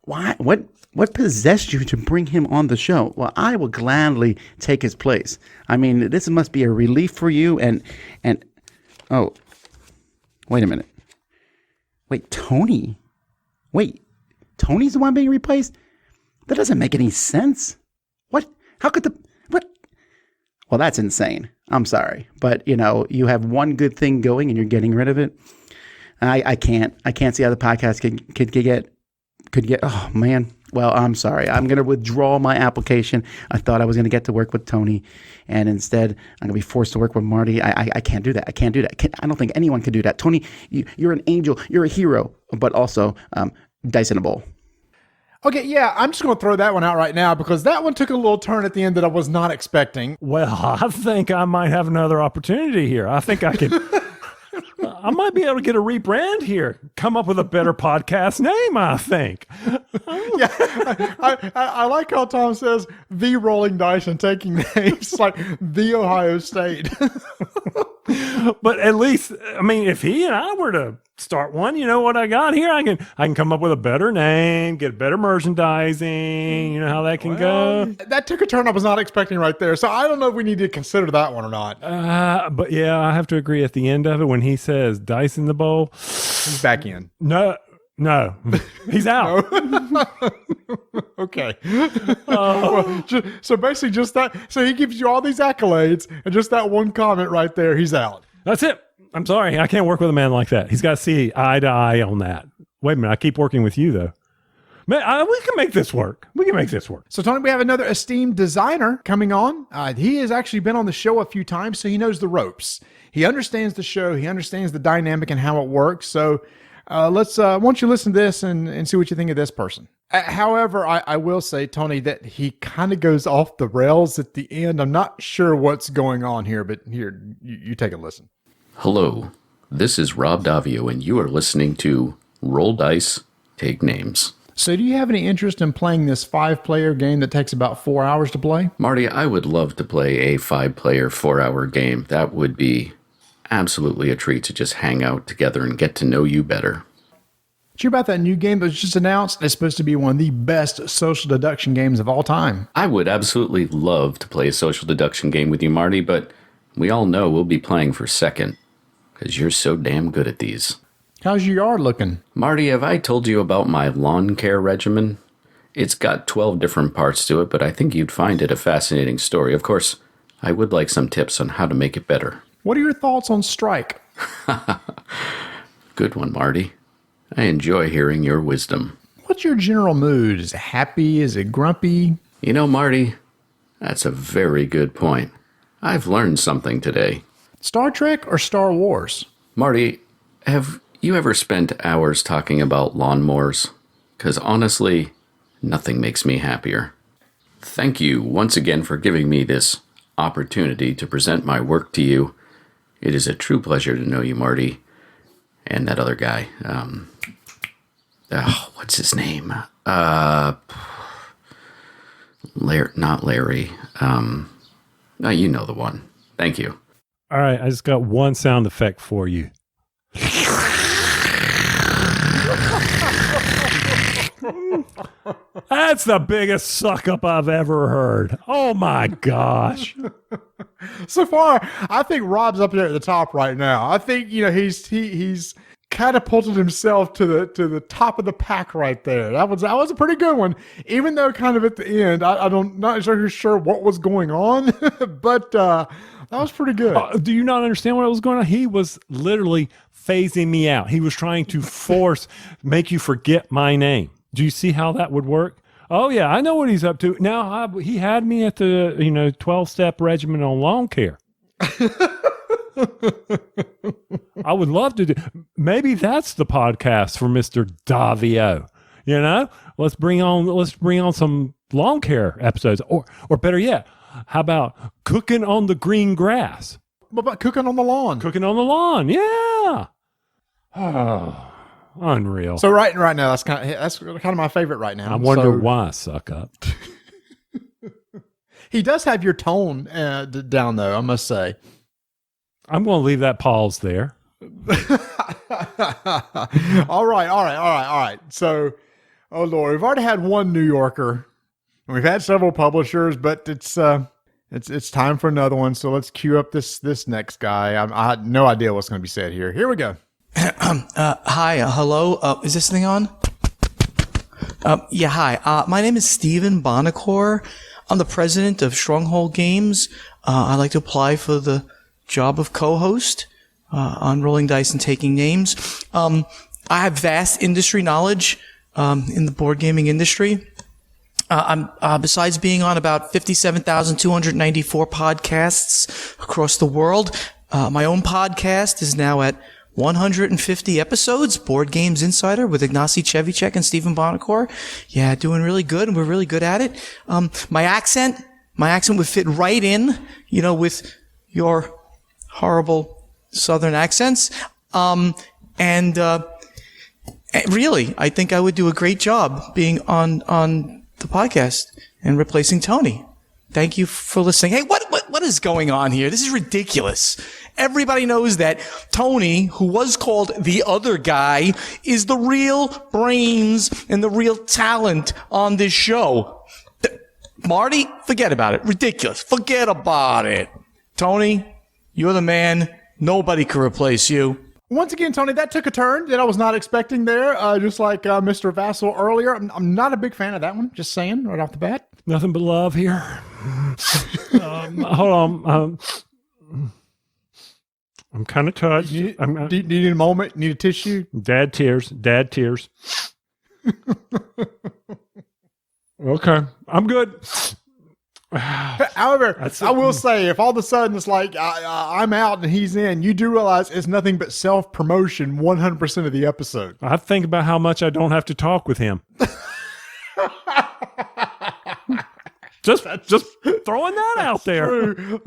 S10: why? What What possessed you to bring him on the show? Well, I will gladly take his place. I mean, this must be a relief for you. And oh, wait a minute. Wait, Tony? Wait, Tony's the one being replaced? That doesn't make any sense. What? How could what? Well, that's insane. I'm sorry. But, you have one good thing going and you're getting rid of it. I can't see how the podcast could get, oh man. Well, I'm sorry. I'm going to withdraw my application. I thought I was going to get to work with Tony, and instead I'm going to be forced to work with Marty. I can't do that. I can't do that. I don't think anyone can do that. Tony, you're an angel. You're a hero, but also dice in a bowl.
S3: Okay, yeah, I'm just going to throw that one out right now because that one took a little turn at the end that I was not expecting.
S2: Well, I think I might have another opportunity here. I think I could. I might be able to get a rebrand here. Come up with a better podcast name, I think.
S3: Yeah, I like how Tom says the rolling dice and taking names like the Ohio State.
S2: But at least, I mean, if he and I were to start one, you know what I got here? I can come up with a better name, get better merchandising. You know how that can go.
S3: That took a turn I was not expecting right there. So I don't know if we need to consider that one or not.
S2: But yeah, I have to agree at the end of it when he says dice in the bowl.
S3: He's back in.
S2: No, he's out.
S3: Okay. Well, so basically just that. So he gives you all these accolades and just that one comment right there, he's out.
S2: That's it. I'm sorry. I can't work with a man like that. He's got to see eye to eye on that. Wait a minute. I keep working with you, though. Man, we can make this work.
S3: So, Tony, we have another esteemed designer coming on. He has actually been on the show a few times, so he knows the ropes. He understands the show. He understands the dynamic and how it works. So why don't you listen to this and see what you think of this person. However, I will say, Tony, that he kind of goes off the rails at the end. I'm not sure what's going on here, but here, you take a listen.
S11: Hello, this is Rob Davio, and you are listening to Roll Dice, Take Names.
S3: So do you have any interest in playing this 5-player game that takes about 4 hours to play?
S11: Marty, I would love to play a 5-player, 4-hour game. That would be absolutely a treat to just hang out together and get to know you better.
S3: Did you hear about that new game that was just announced? It's supposed to be one of the best social deduction games of all time.
S11: I would absolutely love to play a social deduction game with you, Marty, but we all know we'll be playing for second, because you're so damn good at these.
S3: How's your yard looking?
S11: Marty, have I told you about my lawn care regimen? It's got 12 different parts to it, but I think you'd find it a fascinating story. Of course, I would like some tips on how to make it better.
S3: What are your thoughts on strike?
S11: Good one, Marty. I enjoy hearing your wisdom.
S3: What's your general mood? Is it happy? Is it grumpy?
S11: You know, Marty, that's a very good point. I've learned something today.
S3: Star Trek or Star Wars?
S11: Marty, have you ever spent hours talking about lawnmowers? Because honestly, nothing makes me happier. Thank you once again for giving me this opportunity to present my work to you. It is a true pleasure to know you, Marty. And that other guy. What's his name? Not Larry. No, you know the one. Thank you.
S2: All right, I just got one sound effect for you. That's the biggest suck up I've ever heard. Oh my gosh.
S3: So far, I think Rob's up there at the top right now. I think he's catapulted himself to the top of the pack right there. That was a pretty good one. Even though kind of at the end, not exactly sure what was going on, but that was pretty good.
S2: Do you not understand what was going on? He was literally phasing me out. He was trying to make you forget my name. Do you see how that would work? Oh yeah, I know what he's up to. Now he had me at the 12-step regimen on lawn care. I would love to do. Maybe that's the podcast for Mr. Davio. Let's bring on some lawn care episodes, or better yet, how about cooking on the green grass?
S3: What about cooking on the lawn?
S2: Cooking on the lawn, yeah. Oh. Unreal.
S3: So right now, that's kind of my favorite right now.
S2: I wonder why I suck up.
S3: He does have your tone down, though, I must say.
S2: I'm going to leave that pause there.
S3: All right. So Oh Lord, we've already had one New Yorker, and we've had several publishers, but it's time for another one. So let's cue up this next guy. I had no idea what's going to be said here. Here we go.
S12: Hi, hello. Is this thing on? Yeah, hi. My name is Stephen Bonacore. I'm the president of Stronghold Games. I'd like to apply for the job of co-host on Rolling Dice and Taking Names. I have vast industry knowledge in the board gaming industry. I'm besides being on about 57,294 podcasts across the world, my own podcast is now at 150 episodes, Board Games Insider with Ignacy Chevicek and Stephen Bonacore. Yeah, doing really good, and we're really good at it. My accent would fit right in, with your horrible Southern accents. Really, I think I would do a great job being on the podcast and replacing Tony. Thank you for listening. Hey, what is going on here? This is ridiculous. Everybody knows that Tony, who was called the other guy, is the real brains and the real talent on this show. Marty, forget about it. Ridiculous. Forget about it. Tony, you're the man. Nobody can replace you.
S3: Once again, Tony, that took a turn that I was not expecting there. Just like Mr. Vassal earlier. I'm not a big fan of that one. Just saying right off the bat.
S2: Nothing but love here. Hold on. I'm kind of touched.
S3: Do you need a moment? Need a tissue?
S2: Dad tears. Okay, I'm good.
S3: However, I will say, if all of a sudden it's like I'm out and he's in, you do realize it's nothing but self-promotion 100% of the episode.
S2: I think about how much I don't have to talk with him. just throwing that out there.
S3: True.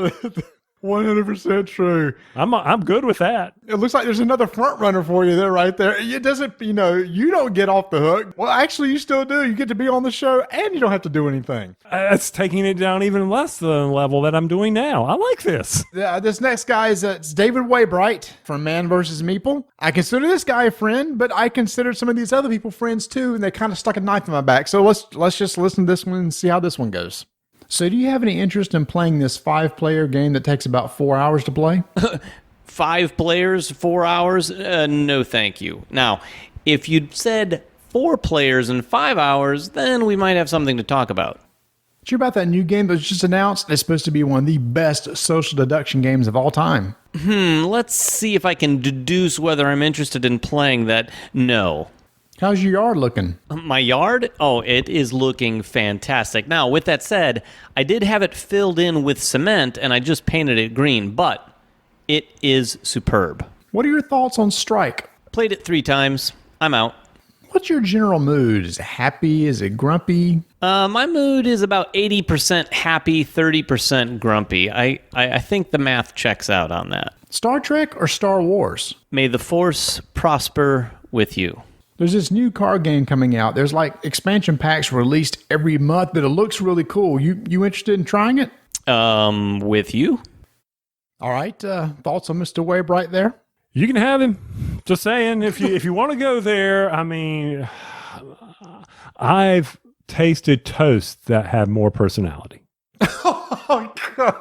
S3: 100% true.
S2: I'm good with that.
S3: It looks like there's another front runner for you there, right there. It doesn't, you don't get off the hook. Well, actually, you still do. You get to be on the show, and you don't have to do anything.
S2: That's taking it down even less than the level that I'm doing now. I like this.
S3: This next guy is it's David Waybright from Man vs. Meeple. I consider this guy a friend, but I consider some of these other people friends too, and they kind of stuck a knife in my back. So let's just listen to this one and see how this one goes. So do you have any interest in playing this 5-player game that takes about 4 hours to play?
S13: 5 players, 4 hours? No, thank you. Now, if you'd said 4 players and 5 hours, then we might have something to talk about.
S3: Did you hear about that new game that was just announced? It's supposed to be one of the best social deduction games of all time.
S13: Let's see if I can deduce whether I'm interested in playing that. No.
S3: How's your yard looking?
S13: My yard? Oh, it is looking fantastic. Now, with that said, I did have it filled in with cement, and I just painted it green, but it is superb.
S3: What are your thoughts on Strike?
S13: Played it 3 times. I'm out.
S3: What's your general mood? Is it happy? Is it grumpy?
S13: My mood is about 80% happy, 30% grumpy. I think the math checks out on that.
S3: Star Trek or Star Wars?
S13: May the Force prosper with you.
S3: There's this new card game coming out. There's like expansion packs released every month, but it looks really cool. You interested in trying it?
S13: With you?
S3: All right. Thoughts on Mr. Waybright there?
S2: You can have him. Just saying, if you want to go there, I mean, I've tasted toasts that have more personality.
S3: Oh, God.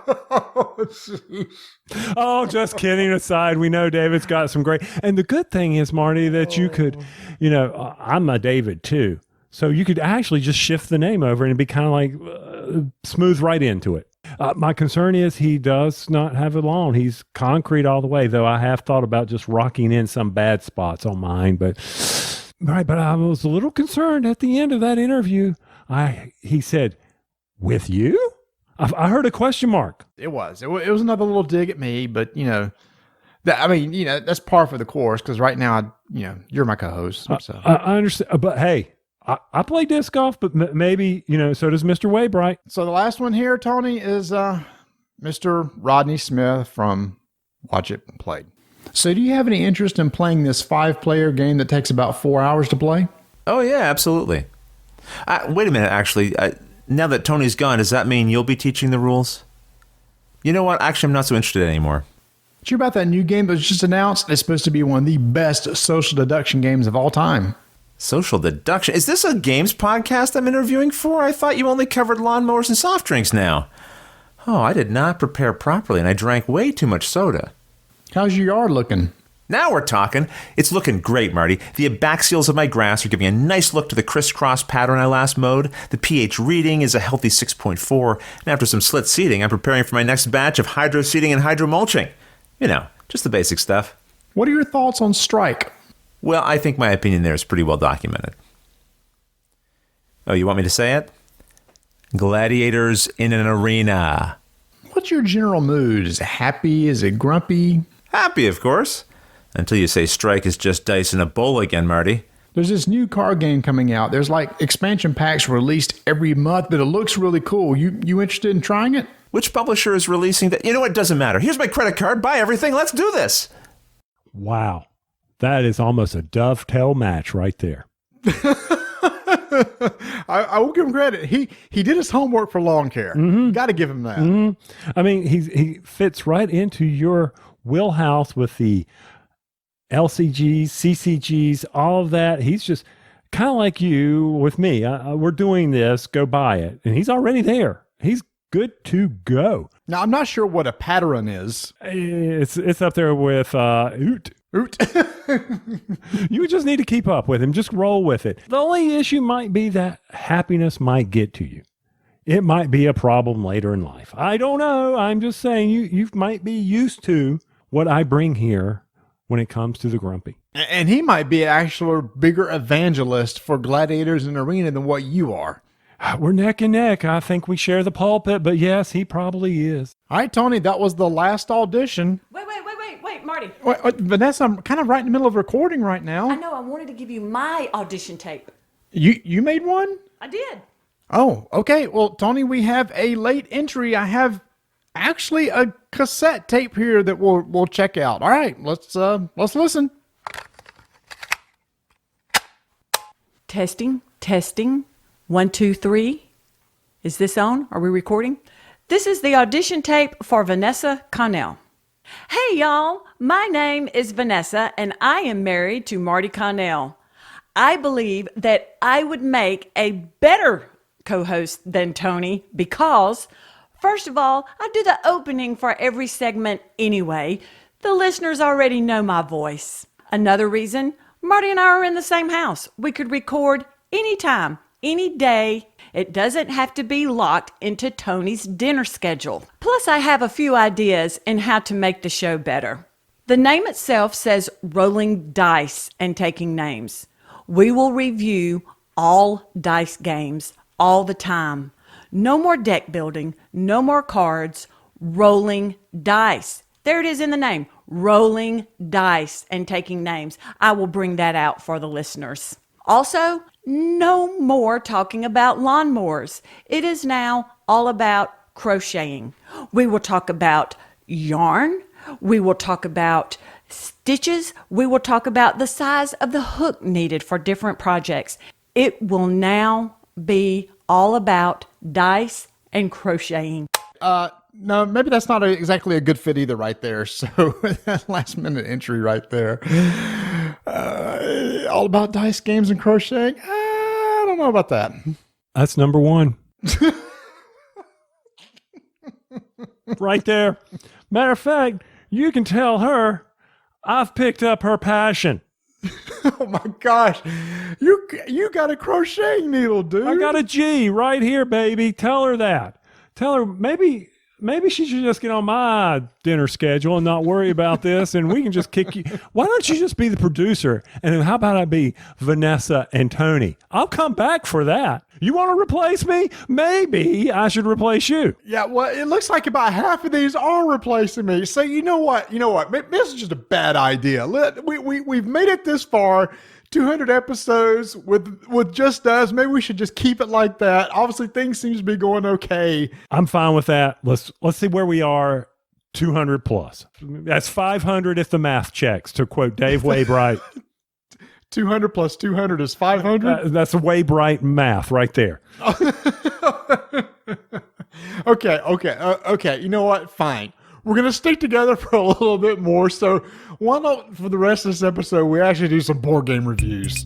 S2: Oh, just kidding aside. We know David's got some great. And the good thing is, Marty, that you could, I'm a David too. So you could actually just shift the name over and it'd be kind of like smooth right into it. My concern is he does not have a lawn. He's concrete all the way, though I have thought about just rocking in some bad spots on mine. But I was a little concerned at the end of that interview. He said, "With you?" I heard a question mark.
S3: It was another little dig at me, but that's par for the course because right now, you're my co-host. So.
S2: I understand, but hey, I play disc golf, but maybe so does Mr. Waybright.
S3: So the last one here, Tony, is Mr. Rodney Smith from Watch It Played. So do you have any interest in playing this 5-player game that takes about 4 hours to play?
S14: Oh yeah, absolutely. Wait a minute, actually. Now that Tony's gone, does that mean you'll be teaching the rules? You know what? Actually, I'm not so interested anymore.
S3: Did you hear about that new game that was just announced? It's supposed to be one of the best social deduction games of all time.
S14: Social deduction. Is this a games podcast I'm interviewing for? I thought you only covered lawnmowers and soft drinks now. Oh, I did not prepare properly, and I drank way too much soda.
S3: How's your yard looking?
S14: Now we're talking. It's looking great, Marty. The abaxials of my grass are giving a nice look to the crisscross pattern I last mowed. The pH reading is a healthy 6.4, and after some slit seeding, I'm preparing for my next batch of hydro seeding and hydro mulching. You know, just the basic stuff.
S3: What are your thoughts on strike?
S14: Well, I think my opinion there is pretty well documented. Oh, you want me to say it? Gladiators in an arena.
S3: What's your general mood? Is it happy? Is it grumpy?
S14: Happy, of course. Until you say strike is just dice in a bowl again, Marty.
S3: There's this new card game coming out. There's like expansion packs released every month, but it looks really cool. You interested in trying it?
S14: Which publisher is releasing that? You know what? It doesn't matter. Here's my credit card. Buy everything. Let's do this.
S2: Wow. That is almost a dovetail match right there.
S3: I will give him credit. He did his homework for lawn care.
S2: Mm-hmm.
S3: Got to give him that.
S2: Mm-hmm. I mean, he fits right into your wheelhouse with the LCGs, CCGs, all of that. He's just kind of like you with me. We're doing this. Go buy it. And he's already there. He's good to go.
S3: Now, I'm not sure what a pattern is.
S2: It's up there with Oot. You just need to keep up with him. Just roll with it. The only issue might be that happiness might get to you. It might be a problem later in life. I don't know. I'm just saying you might be used to what I bring here when it comes to the grumpy.
S3: And he might be actually a bigger evangelist for gladiators in arena than what you are.
S2: We're neck and neck. I think we share the pulpit, but yes, he probably is.
S3: All right, Tony, that was the last audition.
S1: Wait, Marty.
S3: Wait, Vanessa, I'm kind of right in the middle of recording right now.
S1: I know. I wanted to give you my audition tape.
S3: You made one?
S1: I did.
S3: Oh, okay. Well, Tony, we have a late entry. I have actually a cassette tape here that we'll check out. All right, let's listen.
S1: Testing. 1, 2, 3. Is this on? Are we recording? This is the audition tape for Vanessa Connell. Hey, y'all. My name is Vanessa, and I am married to Marty Connell. I believe that I would make a better co-host than Tony because, first of all, I do the opening for every segment anyway. The listeners already know my voice. Another reason, Marty and I are in the same house. We could record anytime, any day. It doesn't have to be locked into Tony's dinner schedule. Plus, I have a few ideas in how to make the show better. The name itself says rolling dice and taking names. We will review all dice games all the time. No more deck building, no more cards, rolling dice. There it is in the name, rolling dice and taking names. I will bring that out for the listeners. Also, no more talking about lawnmowers. It is now all about crocheting. We will talk about yarn. We will talk about stitches. We will talk about the size of the hook needed for different projects. It will now be all about dice and crocheting.
S3: No, maybe that's not exactly a good fit either right there. So that last minute entry right there. All about dice games and crocheting. I don't know about that.
S2: That's number one. Right there. Matter of fact, you can tell her I've picked up her passion.
S3: Oh my gosh. You got a crocheting needle, dude.
S2: I got a G right here, baby. Tell her that. Tell her maybe she should just get on my dinner schedule and not worry about this, and we can just kick you. Why don't you just be the producer? And then how about I be Vanessa and Tony? I'll come back for that. You want to replace me? Maybe I should replace you.
S3: Yeah, well, it looks like about half of these are replacing me. So you know what? This is just a bad idea. We've made it this far. 200 episodes with just us. Maybe we should just keep it like that. Obviously, things seem to be going okay.
S2: I'm fine with that. Let's see where we are. 200 plus. That's 500 if the math checks. To quote Dave Waybright.
S3: 200 plus 200 is 500.
S2: That's a Waybright math right there.
S3: Okay. You know what? Fine. We're going to stick together for a little bit more. So why not, for the rest of this episode, we actually do some board game reviews.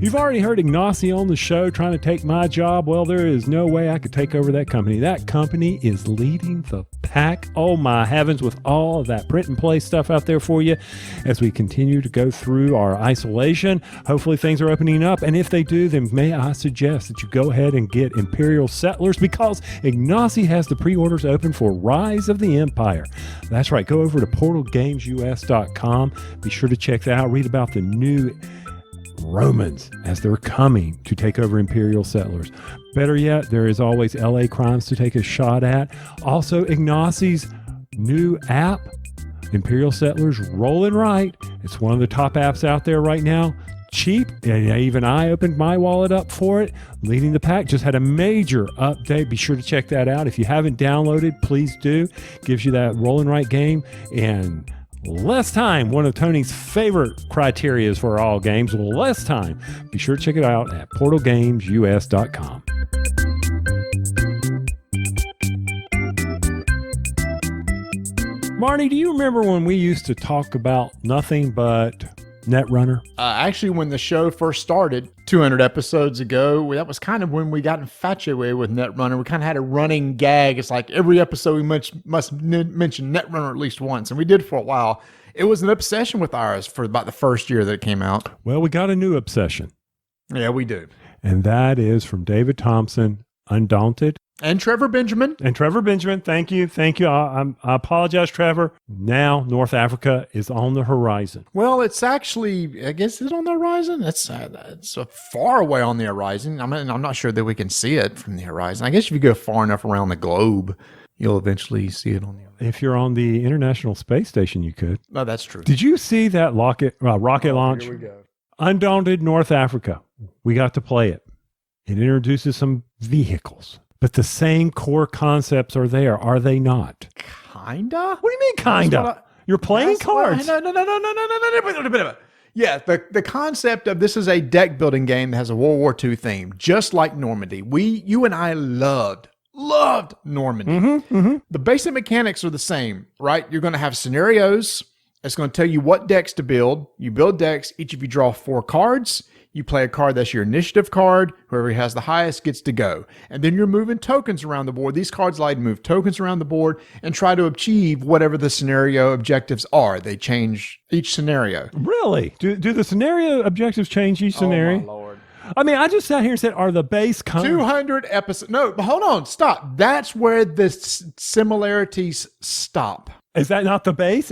S2: You've already heard Ignacy on the show trying to take my job. Well, there is no way I could take over that company. That company is leading the pack. Oh my heavens, with all of that print and play stuff out there for you as we continue to go through our isolation. Hopefully things are opening up. And if they do, then may I suggest that you go ahead and get Imperial Settlers, because Ignacy has the pre-orders open for Rise of the Empire. That's right. Go over to portalgamesus.com. Be sure to check that out. Read about the new Romans as they're coming to take over Imperial Settlers. Better yet, there is always LA Crimes to take a shot at. Also, Ignacy's new app, Imperial Settlers Rollin' Right. It's one of the top apps out there right now. Cheap, and even I opened my wallet up for it. Leading the pack, just had a major update. Be sure to check that out. If you haven't downloaded, please do. Gives you that Rollin' Right game and less time, one of Tony's favorite criterias for all games, less time. Be sure to check it out at portalgamesus.com. Marty, do you remember when we used to talk about nothing but Netrunner?
S3: Actually, when the show first started 200 episodes ago, that was kind of when we got infatuated with Netrunner. We kind of had a running gag. It's like every episode we must mention Netrunner at least once, and we did for a while. It was an obsession with ours for about the first year that it came out.
S2: Well, we got a new obsession.
S3: Yeah, we do.
S2: And that is from David Thompson, Undaunted.
S3: And Trevor Benjamin.
S2: Thank you. I apologize, Trevor. Now North Africa is on the horizon.
S3: Well, it's actually, I guess, is it on the horizon? It's far away on the horizon. I'm not sure that we can see it from the horizon. I guess if you go far enough around the globe, you'll eventually see it on the horizon.
S2: If you're on the International Space Station, you could.
S3: No, that's true.
S2: Did you see that rocket launch?
S3: Here we go.
S2: Undaunted North Africa. We got to play it. It introduces some vehicles. But the same core concepts are there, are they not?
S3: Kinda?
S2: What do you mean, kinda? You're playing cards.
S3: No. Yeah, the concept of this is a deck building game that has a World War II theme, just like Normandy. You and I loved Normandy. The basic mechanics are the same, right? You're going to have scenarios. It's going to tell you what decks to build. You build decks. Each of you draw 4 cards. You play a card that's your initiative card. Whoever has the highest gets to go. And then you're moving tokens around the board. These cards allow you to move tokens around the board and try to achieve whatever the scenario objectives are. They change each scenario.
S2: Really? Do the scenario objectives change each scenario?
S3: Oh, my Lord.
S2: I mean, I just sat here and said, are the base
S3: 200 episodes. No, but hold on. Stop. That's where the similarities stop.
S2: Is that not the base?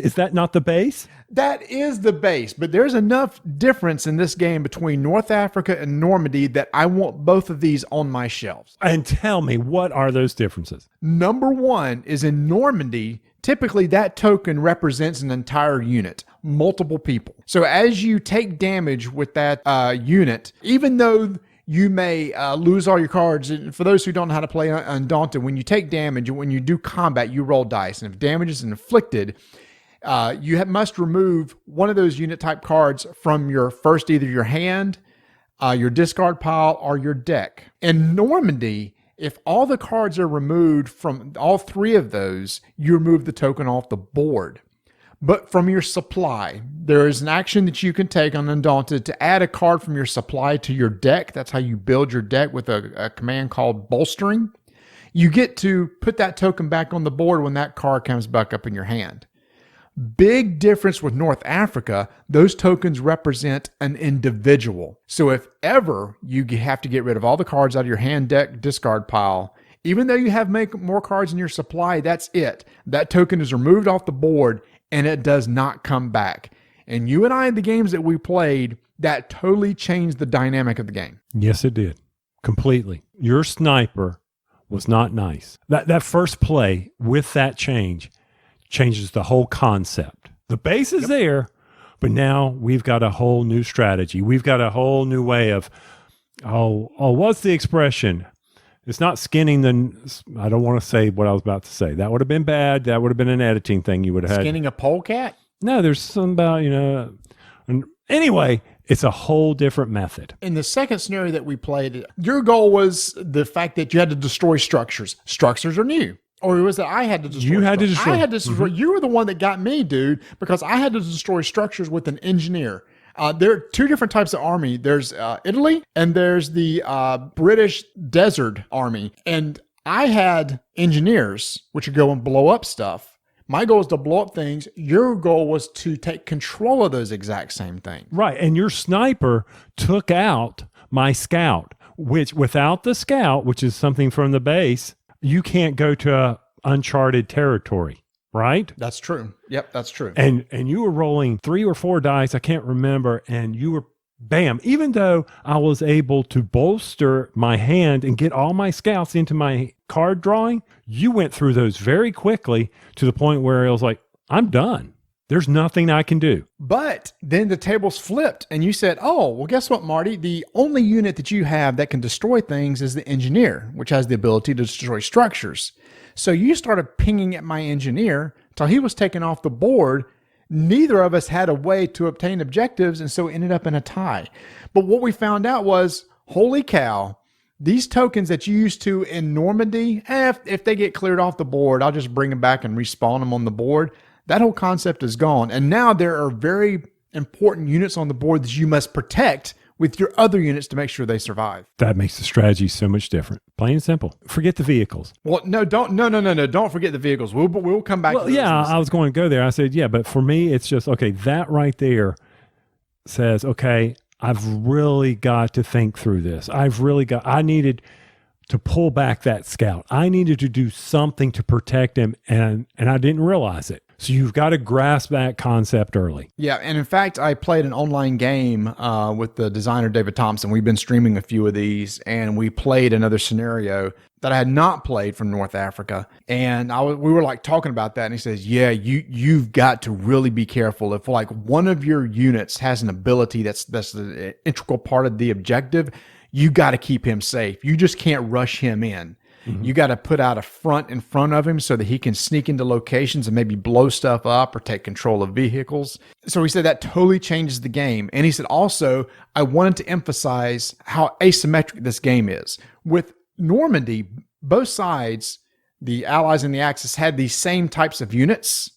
S3: That is the base, but there's enough difference in this game between North Africa and Normandy that I want both of these on my shelves.
S2: And tell me, what are those differences?
S3: Number one is in Normandy, typically that token represents an entire unit, multiple people. So as you take damage with that unit, even though you may lose all your cards. And for those who don't know how to play Undaunted, when you take damage, when you do combat, you roll dice. And if damage is inflicted, you must remove one of those unit type cards from your first, either your hand, your discard pile, or your deck. In Normandy, if all the cards are removed from all 3 of those, you remove the token off the board. But from your supply, there is an action that you can take on Undaunted to add a card from your supply to your deck. That's how you build your deck with a command called bolstering. You get to put that token back on the board when that card comes back up in your hand. Big difference with North Africa, those tokens represent an individual. So if ever you have to get rid of all the cards out of your hand, deck, discard pile, even though you have more cards in your supply, that's it. That token is removed off the board and it does not come back. And you and I, in the games that we played, that totally changed the dynamic of the game.
S2: Yes, it did. Completely. Your sniper was not nice. That first play with that changes the whole concept. The base is there, but now we've got a whole new strategy. We've got a whole new way of, what's the expression? It's not skinning I don't want to say what I was about to say. That would have been bad. That would have been an editing thing you would have had.
S3: Skinning a polecat?
S2: No, there's some about, anyway, it's a whole different method.
S3: In the second scenario that we played, your goal was the fact that you had to destroy structures. Structures are new. Or was it I had to destroy?
S2: You had to destroy.
S3: I had to destroy. You were the one that got me, dude, because I had to destroy structures with an engineer. There are two different types of army. There's Italy and there's the British Desert Army. And I had engineers, which would go and blow up stuff. My goal is to blow up things. Your goal was to take control of those exact same things.
S2: Right. And your sniper took out my scout, which without the scout, which is something from the base, you can't go to uncharted territory. Right?
S3: That's true. Yep, that's true.
S2: And you were rolling 3 or 4 dice, I can't remember, and you were bam. Even though I was able to bolster my hand and get all my scouts into my card drawing, you went through those very quickly to the point where it was like, I'm done. There's nothing I can do.
S3: But then the tables flipped and you said, oh, well, guess what, Marty? The only unit that you have that can destroy things is the engineer, which has the ability to destroy structures. So you started pinging at my engineer till he was taken off the board. Neither of us had a way to obtain objectives, and so it ended up in a tie. But what we found out was, holy cow, these tokens that you used to in Normandy, if they get cleared off the board, I'll just bring them back and respawn them on the board. That whole concept is gone. And now there are very important units on the board that you must protect with your other units to make sure they survive.
S2: That makes the strategy so much different. Plain and simple. Forget the vehicles.
S3: Well, no, don't forget the vehicles. We'll come back to those.
S2: Yeah, I was going to go there. I said, yeah, but for me, it's just, okay, that right there says, okay, I've really got to think through this. I needed to pull back that scout. I needed to do something to protect him, and I didn't realize it. So you've got to grasp that concept early.
S3: Yeah, and in fact, I played an online game with the designer David Thompson. We've been streaming a few of these, and we played another scenario that I had not played from North Africa. And we were like talking about that, and he says, yeah, you've got to really be careful. If like one of your units has an ability that's an integral part of the objective, you got to keep him safe. You just can't rush him in. Mm-hmm. You got to put out a front in front of him so that he can sneak into locations and maybe blow stuff up or take control of vehicles. So he said that totally changes the game. And he said also, I wanted to emphasize how asymmetric this game is. With Normandy, both sides, the Allies and the Axis, had these same types of units.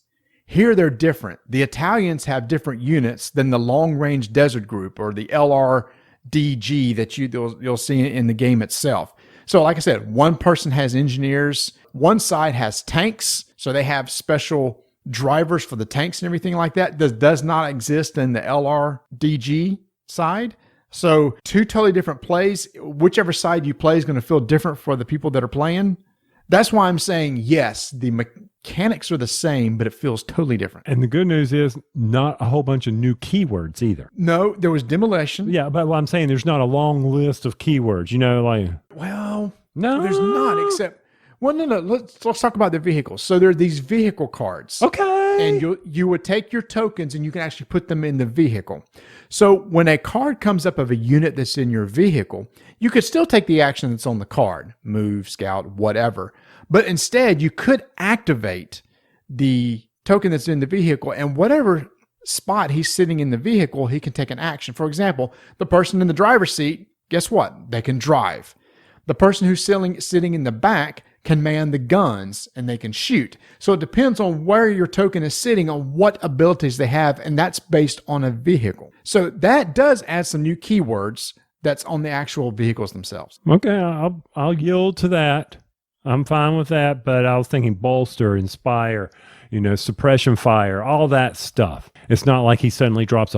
S3: Here they're different. The Italians have different units than the long-range desert group or the LRDG that you'll see in the game itself. So like I said, one person has engineers, one side has tanks, so they have special drivers for the tanks and everything like that. That does not exist in the LRDG side. So two totally different plays. Whichever side you play is going to feel different for the people that are playing. That's why I'm saying, yes, the mechanics are the same, but it feels totally different.
S2: And the good news is not a whole bunch of new keywords either.
S3: No, there was demolition.
S2: Yeah, but what I'm saying, there's not a long list of keywords, like...
S3: Well,
S2: no,
S3: there's not, except... Well, no. Let's talk about the vehicles. So there are these vehicle cards.
S2: Okay.
S3: And you would take your tokens and you can actually put them in the vehicle. So when a card comes up of a unit that's in your vehicle, you could still take the action that's on the card, move, scout, whatever. But instead, you could activate the token that's in the vehicle, and whatever spot he's sitting in the vehicle, he can take an action. For example, the person in the driver's seat, guess what? They can drive. The person who's sitting in the back can man the guns and they can shoot. So it depends on where your token is sitting, on what abilities they have, and that's based on a vehicle. So that does add some new keywords that's on the actual vehicles themselves.
S2: Okay, I'll yield to that. I'm fine with that, but I was thinking bolster, inspire, suppression fire, all that stuff. It's not like he suddenly drops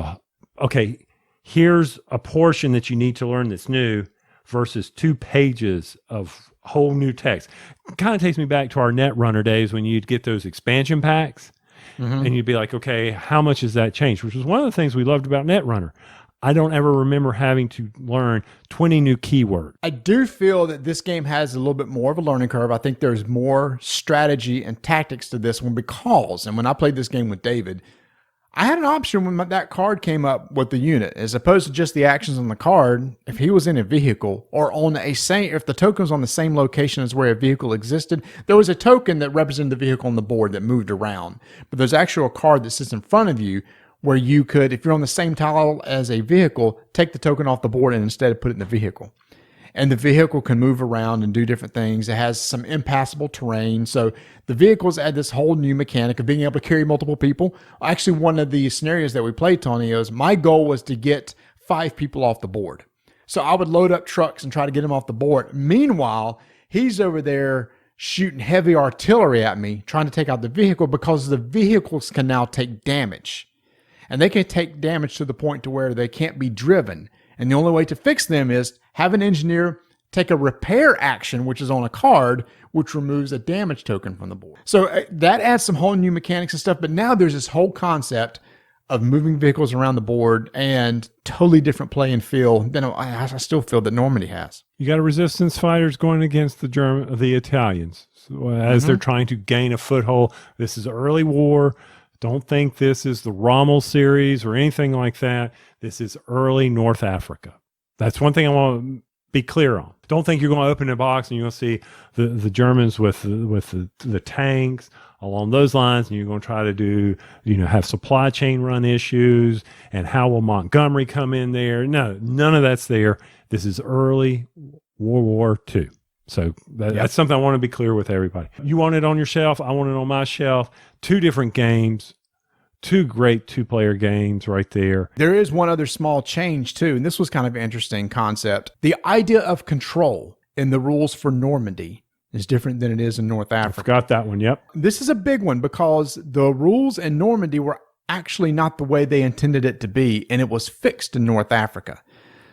S2: okay, here's a portion that you need to learn that's new versus 2 pages of whole new text. It kind of takes me back to our Netrunner days when you'd get those expansion packs and you'd be like, okay, how much has that changed? Which was one of the things we loved about Netrunner. I don't ever remember having to learn 20 new keywords.
S3: I do feel that this game has a little bit more of a learning curve. I think there's more strategy and tactics to this one because, and when I played this game with David, I had an option when that card came up with the unit, as opposed to just the actions on the card. If he was in a vehicle or on if the token was on the same location as where a vehicle existed, there was a token that represented the vehicle on the board that moved around. But there's actually a card that sits in front of you where you could, if you're on the same tile as a vehicle, take the token off the board and instead put it in the vehicle. and the vehicle can move around and do different things. It has some impassable terrain. So the vehicles add this whole new mechanic of being able to carry multiple people. Actually, one of the scenarios that we played, Tony, is my goal was to get 5 people off the board. So I would load up trucks and try to get them off the board. Meanwhile, he's over there shooting heavy artillery at me, trying to take out the vehicle, because the vehicles can now take damage. And they can take damage to the point to where they can't be driven. And the only way to fix them is have an engineer take a repair action, which is on a card, which removes a damage token from the board. So that adds some whole new mechanics and stuff. But now there's this whole concept of moving vehicles around the board and totally different play and feel than I still feel that Normandy has.
S2: You got a resistance fighters going against the Italians. So as they're trying to gain a foothold. This is early war. Don't think this is the Rommel series or anything like that. This is early North Africa. That's one thing I want to be clear on. Don't think you're going to open a box and you're going to see the Germans with the tanks along those lines, and you're going to try to do, have supply chain run issues, and how will Montgomery come in there? No, none of that's there. This is early World War II. So that's something I want to be clear with everybody. You want it on your shelf. I want it on my shelf. 2 different games, 2 great 2-player games right there.
S3: There is one other small change too, and this was kind of an interesting concept. The idea of control in the rules for Normandy is different than it is in North Africa.
S2: I forgot that one, yep.
S3: This is a big one because the rules in Normandy were actually not the way they intended it to be, and it was fixed in North Africa.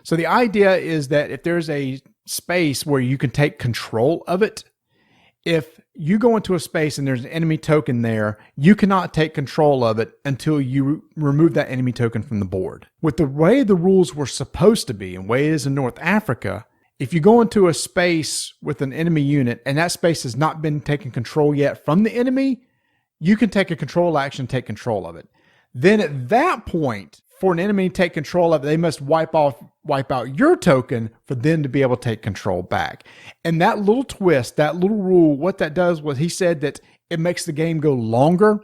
S3: So the idea is that if there's a space where you can take control of it, if you go into a space and there's an enemy token there, you cannot take control of it until you remove that enemy token from the board. With the way the rules were supposed to be and the way it is in North Africa, if you go into a space with an enemy unit and that space has not been taken control yet from the enemy, you can take a control action, take control of it. Then at that point, for an enemy to take control of it, they must wipe out your token for them to be able to take control back. And that little twist, that little rule, what that does was he said that it makes the game go longer,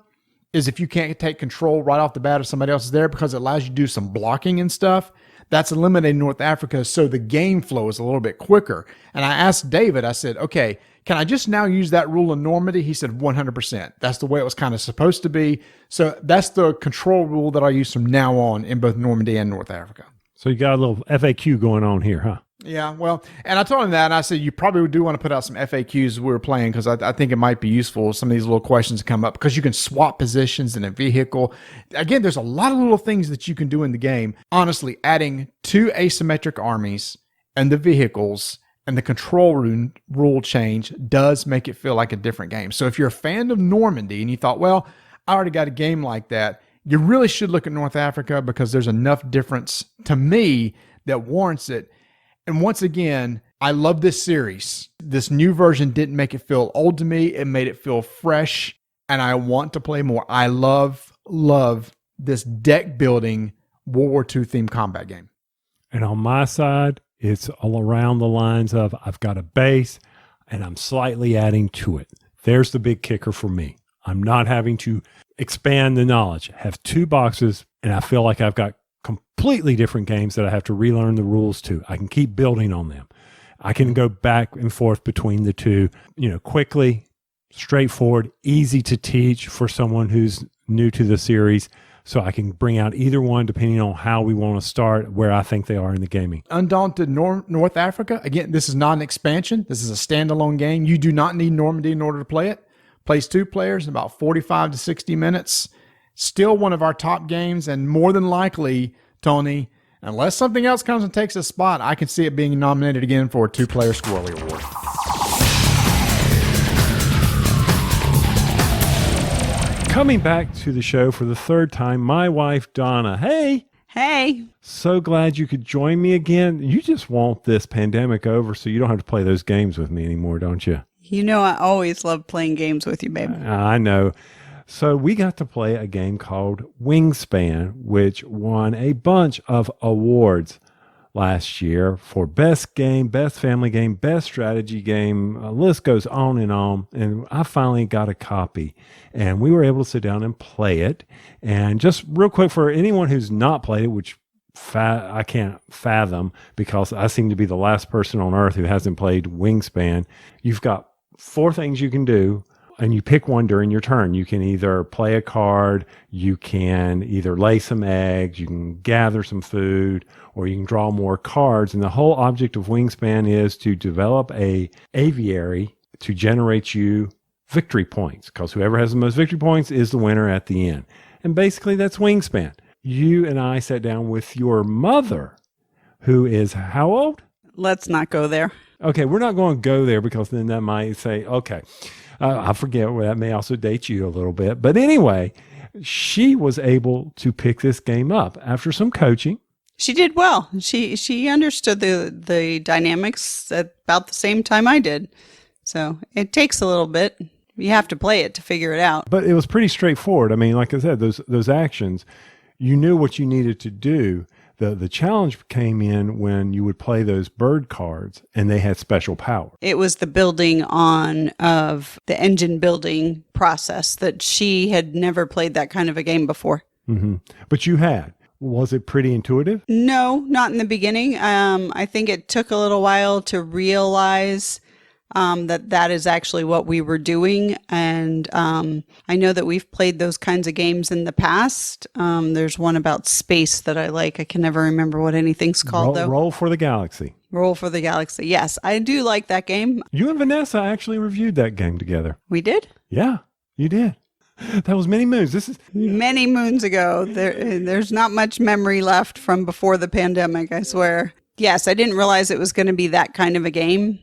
S3: is if you can't take control right off the bat if somebody else is there, because it allows you to do some blocking and stuff. That's eliminated in North Africa, so the game flow is a little bit quicker. And I asked David, I said, okay, can I just now use that rule in Normandy? He said 100%. That's the way it was kind of supposed to be. So that's the control rule that I use from now on in both Normandy and North Africa.
S2: So you got a little FAQ going on here, huh?
S3: Yeah, well, and I told him that, and I said, you probably do want to put out some FAQs as we were playing, because I think it might be useful, some of these little questions come up, because you can swap positions in a vehicle. Again, there's a lot of little things that you can do in the game. Honestly, adding 2 asymmetric armies and the vehicles and the control rule change does make it feel like a different game. So if you're a fan of Normandy and you thought, well, I already got a game like that, you really should look at North Africa, because there's enough difference to me that warrants it. And once again, I love this series. This new version didn't make it feel old to me. It made it feel fresh, and I want to play more. I love this deck building World War II themed combat game.
S2: And on my side, it's all around the lines of I've got a base and I'm slightly adding to it. There's the big kicker for me. I'm not having to expand the knowledge. I have 2 boxes, and I feel like I've got completely different games that I have to relearn the rules to. I can keep building on them. I can go back and forth between the 2, quickly, straightforward, easy to teach for someone who's new to the series. So I can bring out either one depending on how we want to start, where I think they are in the gaming.
S3: Undaunted North Africa. Again, this is not an expansion. This is a standalone game. You do not need Normandy in order to play it. Plays 2 players in about 45 to 60 minutes. Still one of our top games, and more than likely, Tony, unless something else comes and takes a spot, I can see it being nominated again for a 2-player Squirrely Award.
S2: Coming back to the show for the 3rd time, my wife, Donna. Hey.
S15: Hey.
S2: So glad you could join me again. You just want this pandemic over so you don't have to play those games with me anymore, don't you?
S15: You know I always love playing games with you, babe.
S2: I know. So we got to play a game called Wingspan, which won a bunch of awards last year for best game, best family game, best strategy game. A list goes on. And I finally got a copy, and we were able to sit down and play it. And just real quick, for anyone who's not played it, which fathom, because I seem to be the last person on earth who hasn't played Wingspan. You've got 4 things you can do, and you pick one during your turn. You can either play a card, you can either lay some eggs, you can gather some food, or you can draw more cards. And the whole object of Wingspan is to develop a aviary to generate you victory points, because whoever has the most victory points is the winner at the end. And basically that's Wingspan. You and I sat down with your mother, who is how old?
S15: Let's not go there.
S2: Okay, we're not going to go there, because then that might say, okay, I forget, that may also date you a little bit. But anyway, she was able to pick this game up after some coaching.
S15: She did well. She understood the dynamics at about the same time I did. So it takes a little bit. You have to play it to figure it out.
S2: But it was pretty straightforward. I mean, like I said, those actions, you knew what you needed to do. The challenge came in when you would play those bird cards and they had special power.
S15: It was the building on of the engine building process that she had never played that kind of a game before.
S2: Mm-hmm. But you had. Was it pretty intuitive?
S15: No, not in the beginning. I think it took a little while to realize that is actually what we were doing. And I know that we've played those kinds of games in the past. There's one about space that I like. I can never remember what anything's called, though.
S2: Roll for the Galaxy.
S15: Roll for the Galaxy. Yes, I do like that game.
S2: You and Vanessa actually reviewed that game together.
S15: We did?
S2: Yeah, you did. That was many moons. This is
S15: many moons ago. There's not much memory left from before the pandemic, I swear. Yes, I didn't realize it was going to be that kind of a game.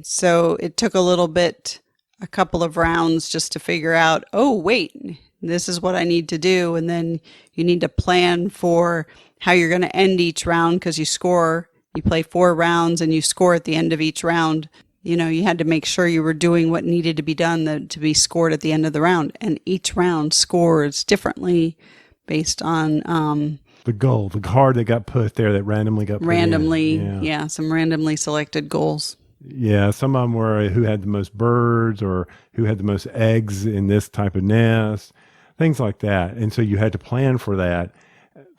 S15: So it took a couple of rounds just to figure out, oh, wait, this is what I need to do. And then you need to plan for how you're going to end each round, because you play 4 rounds and you score at the end of each round. You know, you had to make sure you were doing what needed to be done to be scored at the end of the round. And each round scores differently based on
S2: the goal, the card that got put there that randomly got put in.
S15: Yeah, some randomly selected goals.
S2: Yeah, some of them were who had the most birds or who had the most eggs in this type of nest, things like that. And so you had to plan for that.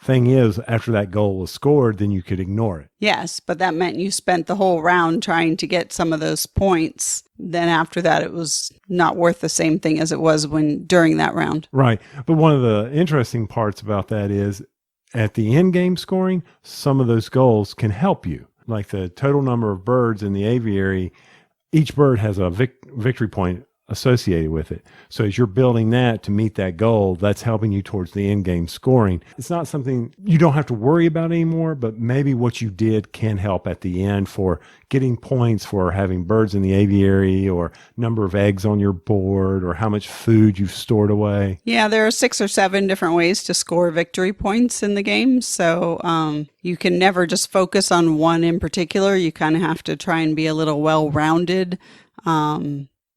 S2: Thing is, after that goal was scored, then you could ignore it.
S15: Yes, but that meant you spent the whole round trying to get some of those points. Then after that, it was not worth the same thing as it was during that round.
S2: Right. But one of the interesting parts about that is at the end game scoring, some of those goals can help you. Like the total number of birds in the aviary, each bird has a victory point associated with it. So as you're building that to meet that goal, that's helping you towards the end game scoring. It's not something you don't have to worry about anymore, but maybe what you did can help at the end for getting points for having birds in the aviary, or number of eggs on your board, or how much food you've stored away.
S15: Yeah, there are 6 or 7 different ways to score victory points in the game. So you can never just focus on one in particular. You kind of have to try and be a little well-rounded.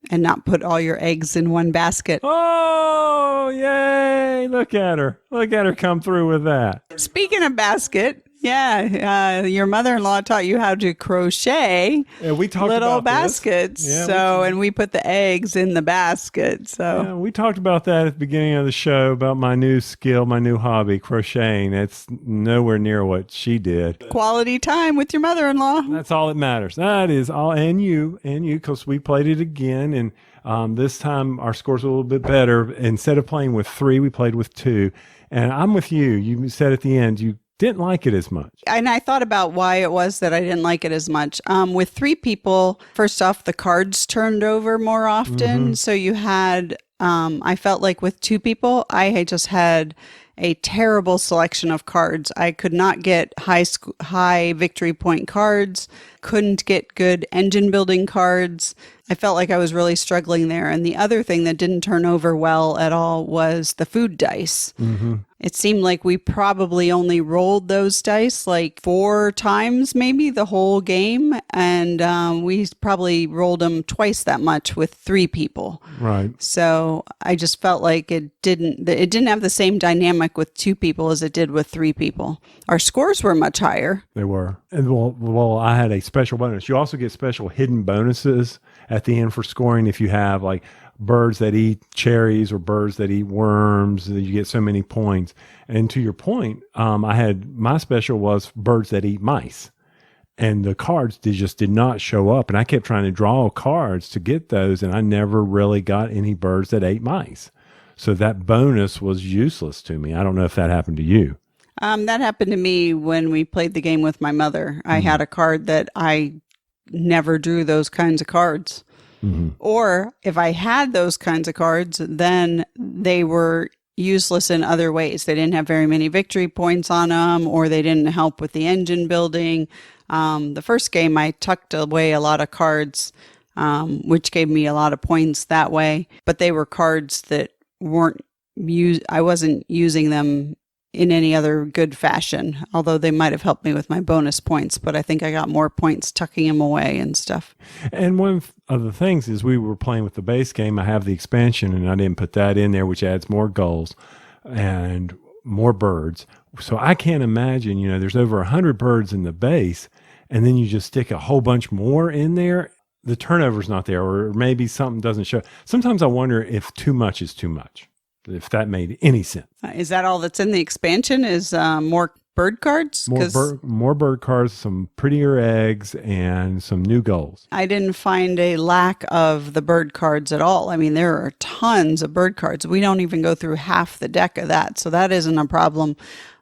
S15: And not put all your eggs in one basket.
S2: Oh, yay. Look at her. Look at her come through with that.
S15: Speaking of basket, your mother-in-law taught you how to crochet
S2: we talked
S15: little
S2: about
S15: baskets. And we put the eggs in the basket. So
S2: yeah, we talked about that at the beginning of the show, about my new skill, my new hobby, crocheting. It's nowhere near what she did.
S15: Quality time with your mother-in-law.
S2: That's all that matters. That is all. And you, because we played it again. And this time our scores were a little bit better. Instead of playing with 3, we played with 2. And I'm with you. You said at the end, you didn't like it as much.
S15: And I thought about why it was that I didn't like it as much. With 3 people, first off, the cards turned over more often. Mm-hmm. So you had, I felt like with 2 people, I just had a terrible selection of cards. I could not get high victory point cards, couldn't get good engine building cards. I felt like I was really struggling there. And the other thing that didn't turn over well at all was the food dice. Mm-hmm. It seemed like we probably only rolled those dice like 4 times, maybe the whole game. And we probably rolled them twice that much with 3 people.
S2: Right.
S15: So I just felt like it didn't have the same dynamic with 2 people as it did with 3 people. Our scores were much higher.
S2: They were. And well, I had a special bonus. You also get special hidden bonuses at the end for scoring. If you have like birds that eat cherries or birds that eat worms, you get so many points. And to your point, I had my special was birds that eat mice. And the cards just did not show up. And I kept trying to draw cards to get those, and I never really got any birds that ate mice. So that bonus was useless to me. I don't know if that happened to you.
S15: That happened to me when we played the game with my mother. I had a card that I never drew those kinds of cards. Or if I had those kinds of cards, then they were useless in other ways. They didn't have very many victory points on them, or they didn't help with the engine building. The first game, I tucked away a lot of cards, which gave me a lot of points that way. But they were cards that weren't used. I wasn't using them in any other good fashion, although they might have helped me with my bonus points. But I think I got more points tucking them away and stuff.
S2: And one of the things is we were playing with the base game. I have the expansion, and I didn't put that in there, which adds more goals and more birds. So I can't imagine, there's over 100 birds in the base, and then you just stick a whole bunch more in there. The turnover's not there, or maybe something doesn't show. Sometimes I wonder if too much is too much, if that made any sense.
S15: Is that all that's in the expansion? Is more bird cards?
S2: More bird cards, some prettier eggs, and some new goals.
S15: I didn't find a lack of the bird cards at all. I mean, there are tons of bird cards. We don't even go through half the deck of that, so that isn't a problem.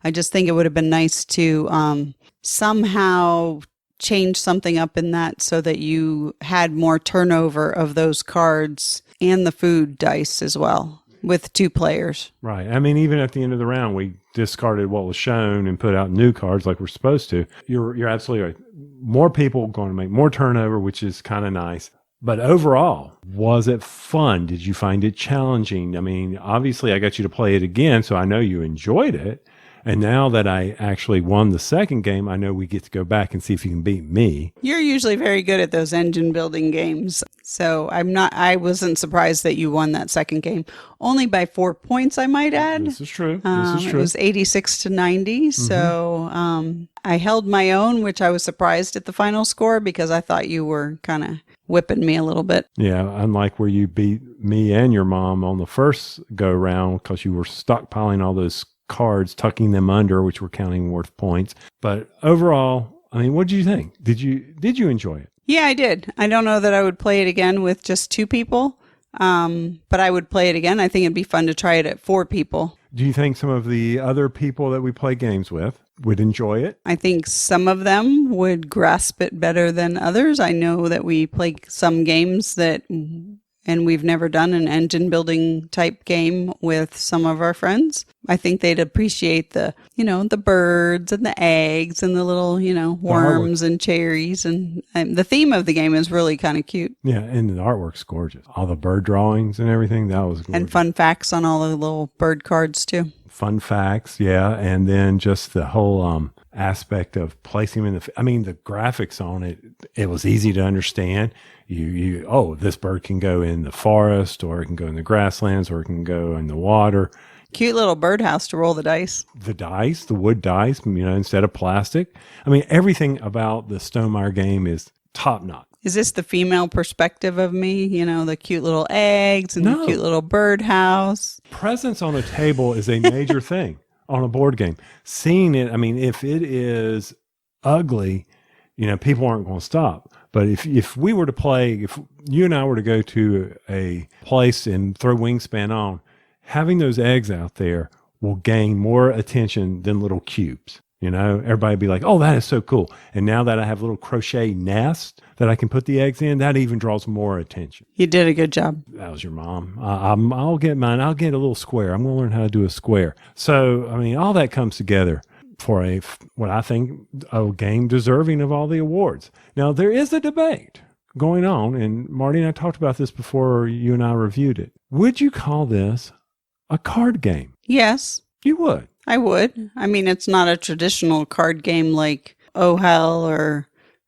S15: I just think it would have been nice to somehow change something up in that so that you had more turnover of those cards and the food dice as well with 2 players.
S2: Right. I mean, even at the end of the round, we discarded what was shown and put out new cards like we're supposed to. You're absolutely right. More people going to make more turnover, which is kind of nice. But overall, was it fun? Did you find it challenging? I mean, obviously I got you to play it again, so I know you enjoyed it. And now that I actually won the second game, I know we get to go back and see if you can beat me.
S15: You're usually very good at those engine building games. So I wasn't surprised that you won that second game. Only by 4 points, I might add.
S2: This is true.
S15: It was 86 to 90. So I held my own, which I was surprised at the final score because I thought you were kind of whipping me a little bit.
S2: Yeah, unlike where you beat me and your mom on the first go round because you were stockpiling all those cards, tucking them under, which were counting worth points. But overall, I mean, what did you think? Did you enjoy it?
S15: Yeah, I did. I don't know that I would play it again with just 2 people, but I would play it again. I think it'd be fun to try it at 4 people.
S2: Do you think some of the other people that we play games with would enjoy it?
S15: I think some of them would grasp it better than others. I know that we play some games and we've never done an engine building type game with some of our friends. I think they'd appreciate the birds and the eggs and the little, worms and cherries. And the theme of the game is really kind of cute.
S2: Yeah, and the artwork's gorgeous. All the bird drawings and everything, that was gorgeous.
S15: And fun facts on all the little bird cards too.
S2: Fun facts, yeah. And then just the whole aspect of placing them in the graphics on it, it was easy to understand. This bird can go in the forest, or it can go in the grasslands, or it can go in the water.
S15: Cute little birdhouse to roll the dice.
S2: The wood dice, instead of plastic. I mean, everything about the Stonemaier game is top notch.
S15: Is this the female perspective of me? The cute little eggs and the cute little birdhouse.
S2: Presence on a table is a major thing on a board game. Seeing it, I mean, if it is ugly, people aren't going to stop. But if we were to play, if you and I were to go to a place and throw Wingspan on, having those eggs out there will gain more attention than little cubes. Everybody would be like, oh, that is so cool. And now that I have little crochet nests that I can put the eggs in, that even draws more attention.
S15: You did a good job.
S2: That was your mom. I'll get mine. I'll get a little square. I'm going to learn how to do a square. So, I mean, all that comes together for what I think a game deserving of all the awards. Now, there is a debate going on, and Marty and I talked about this before you and I reviewed it. Would you call this a card game?
S15: Yes.
S2: You would?
S15: I would. I mean, it's not a traditional card game like Oh Hell or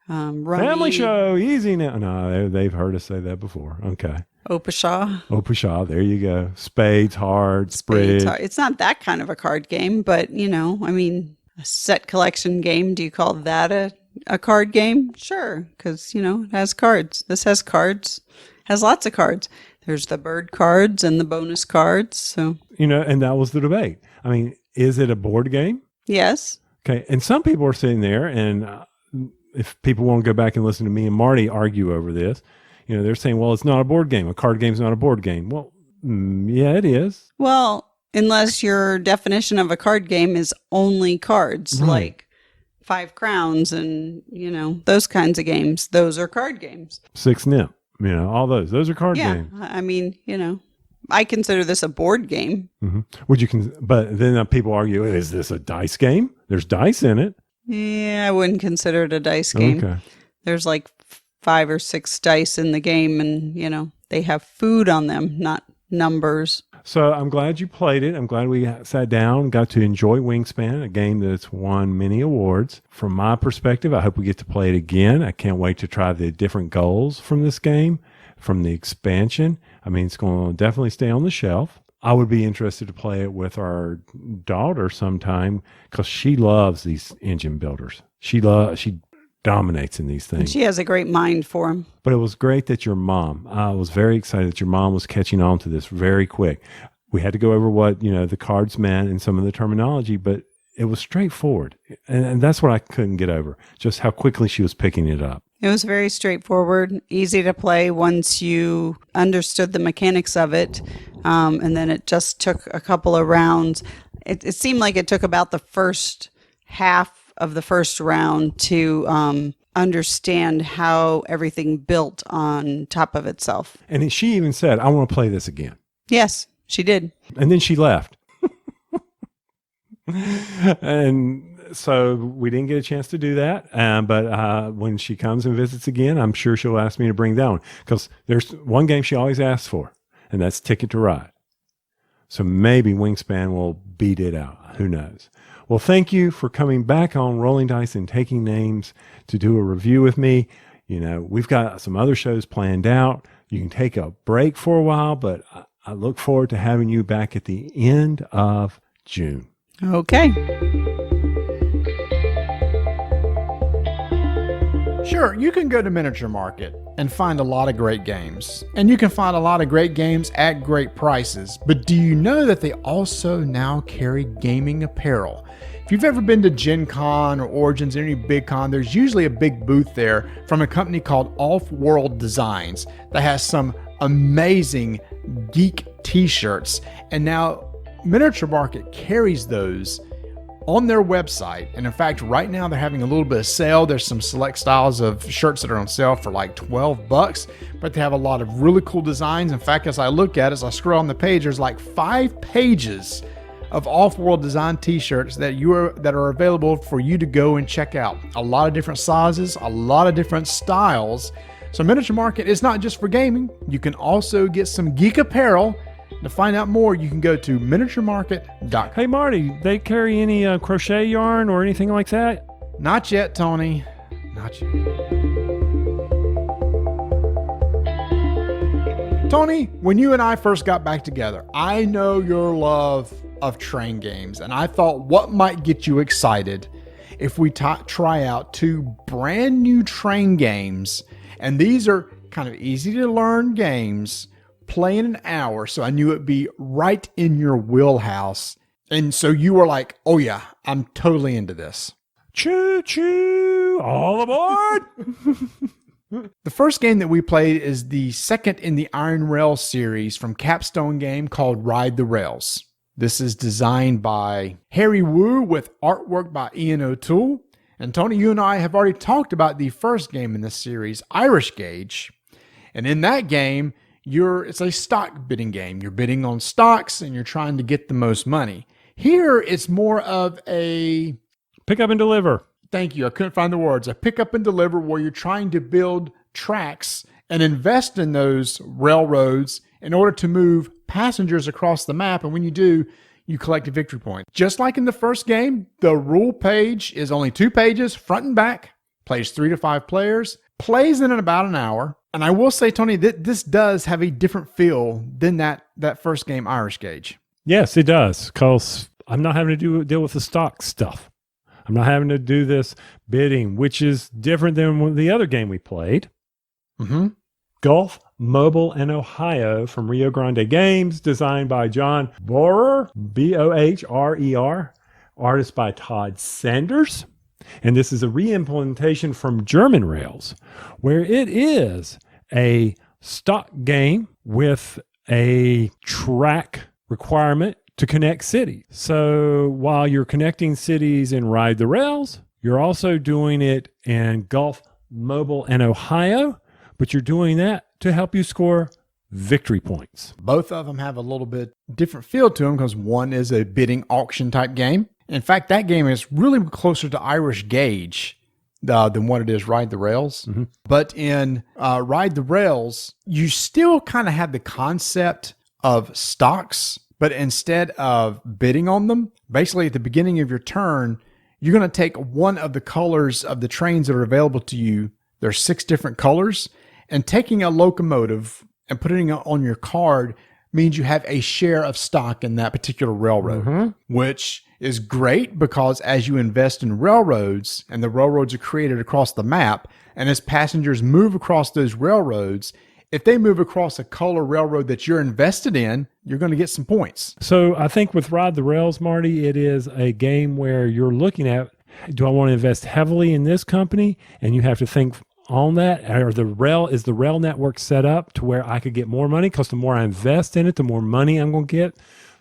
S15: Rummy.
S2: Family Show, easy now. No, they've heard us say that before. Okay.
S15: Opashaw.
S2: There you go. Spades, hearts, bridge.
S15: It's not that kind of a card game, but, a set collection game. Do you call that a card game? Sure, because, it has cards. This has cards, has lots of cards. There's the bird cards and the bonus cards. So,
S2: And that was the debate. I mean, is it a board game?
S15: yes.
S2: Okay. And some people are sitting there, and if people want to go back and listen to me and Marty argue over this, they're saying, well, it's not a board game. A card game's not a board game. Well, yeah, it is.
S15: Well, unless your definition of a card game is only cards,
S2: Right.
S15: like 5 Crowns and, those kinds of games. Those are card games.
S2: 6 Nip, all those. Those are card
S15: Yeah.
S2: games.
S15: I mean, I consider this a board game.
S2: But then people argue, is this a dice game? There's dice in it.
S15: Yeah, I wouldn't consider it a dice game.
S2: Okay.
S15: There's like 5 or 6 dice in the game, and, they have food on them, not numbers.
S2: So I'm glad you played it. I'm glad we sat down, got to enjoy Wingspan, a game that's won many awards. From my perspective, I hope we get to play it again. I can't wait to try the different goals from this game, from the expansion. I mean, it's going to definitely stay on the shelf. I would be interested to play it with our daughter sometime because she loves these engine builders. She dominates in these things.
S15: She has a great mind for them.
S2: But it was great that your mom, I was very excited that your mom was catching on to this very quick. We had to go over what, the cards meant and some of the terminology, but it was straightforward. And that's what I couldn't get over, just how quickly she was picking it up.
S15: It was very straightforward, easy to play once you understood the mechanics of it. And then it just took a couple of rounds. It seemed like it took about the first half of the first round to understand how everything built on top of itself.
S2: And she even said, I want to play this again.
S15: Yes, she did.
S2: And then she left. And so we didn't get a chance to do that. But when she comes and visits again, I'm sure she'll ask me to bring that one. Because there's one game she always asks for, and that's Ticket to Ride. So maybe Wingspan will beat it out. Who knows? Well, thank you for coming back on Rolling Dice and Taking Names to do a review with me. We've got some other shows planned out. You can take a break for a while, but I look forward to having you back at the end of June.
S15: Okay.
S3: Sure, you can go to Miniature Market and find a lot of great games. And you can find a lot of great games at great prices. But do you know that they also now carry gaming apparel? If you've ever been to Gen Con or Origins or any big con, there's usually a big booth there from a company called Off-World Designs that has some amazing geek t-shirts. And now Miniature Market carries those on their website. And in fact, right now they're having a little bit of sale. There's some select styles of shirts that are on sale for like $12, but they have a lot of really cool designs. In fact, as I look at it, as I scroll on the page, there's like 5 pages of off-world design t-shirts that are available for you to go and check out. A lot of different sizes, a lot of different styles. So Miniature Market is not just for gaming. You can also get some geek apparel. To find out more, you can go to miniaturemarket.com.
S2: Hey, Marty, they carry any crochet yarn or anything like that?
S3: Not yet, Tony. Not yet. Tony, when you and I first got back together, I know your love of train games, and I thought what might get you excited if we try out 2 brand new train games. And these are kind of easy to learn games, play in an hour, so I knew it'd be right in your wheelhouse. And so you were like, oh yeah, I'm totally into this.
S2: Choo choo, all aboard!
S3: The first game that we played is the second in the Iron Rail series from Capstone Game called Ride the Rails. This is designed by Harry Wu with artwork by Ian O'Toole. And Tony, you and I have already talked about the first game in this series, Irish Gauge. And in that game, it's a stock bidding game. You're bidding on stocks and you're trying to get the most money. Here, it's more of a
S2: pick up and deliver.
S3: Thank you. I couldn't find the words. A pick up and deliver where you're trying to build tracks and invest in those railroads in order to move passengers across the map. And when you do, you collect a victory point. Just like in the first game, the rule page is only 2 pages, front and back, plays 3 to 5 players, plays in about an hour. And I will say, Tony, that this does have a different feel than that first game, Irish Gauge.
S2: Yes, it does, because I'm not having to deal with the stock stuff. I'm not having to do this bidding, which is different than the other game we played.
S3: Mm-hmm.
S2: Golf Mobile in Ohio from Rio Grande Games, designed by John Bohrer, Bohrer, artist by Todd Sanders. And this is a re-implementation from German Rails, where it is a stock game with a track requirement to connect cities. So while you're connecting cities in Ride the Rails, you're also doing it in Golf Mobile in Ohio, but you're doing that to help you score victory points.
S3: Both of them have a little bit different feel to them because one is a bidding auction type game. In fact, that game is really closer to Irish Gauge than what it is Ride the Rails.
S2: Mm-hmm.
S3: But in Ride the Rails, you still kind of have the concept of stocks, but instead of bidding on them, basically at the beginning of your turn, you're going to take one of the colors of the trains that are available to you. There's 6 different colors, and taking a locomotive and putting it on your card means you have a share of stock in that particular railroad, which is great because as you invest in railroads and the railroads are created across the map, and as passengers move across those railroads, if they move across a color railroad that you're invested in, you're going to get some points.
S2: So I think with Ride the Rails, Marty, it is a game where you're looking at, do I want to invest heavily in this company? And you have to think on that, or is the rail network set up to where I could get more money? Because the more I invest in it, the more money I'm going to get,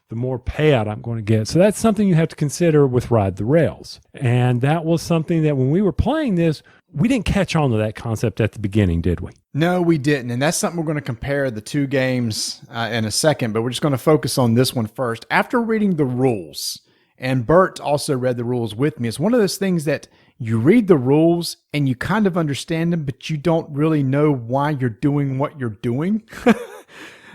S2: the more payout I'm going to get. So that's something you have to consider with Ride the Rails. And that was something that when we were playing this, we didn't catch on to that concept at the beginning, did we?
S3: No, we didn't. And that's something we're going to compare the two games in a second, but we're just going to focus on this one first. After reading the rules, and Bert also read the rules with me, it's one of those things that you read the rules and you kind of understand them, but you don't really know why you're doing what you're doing.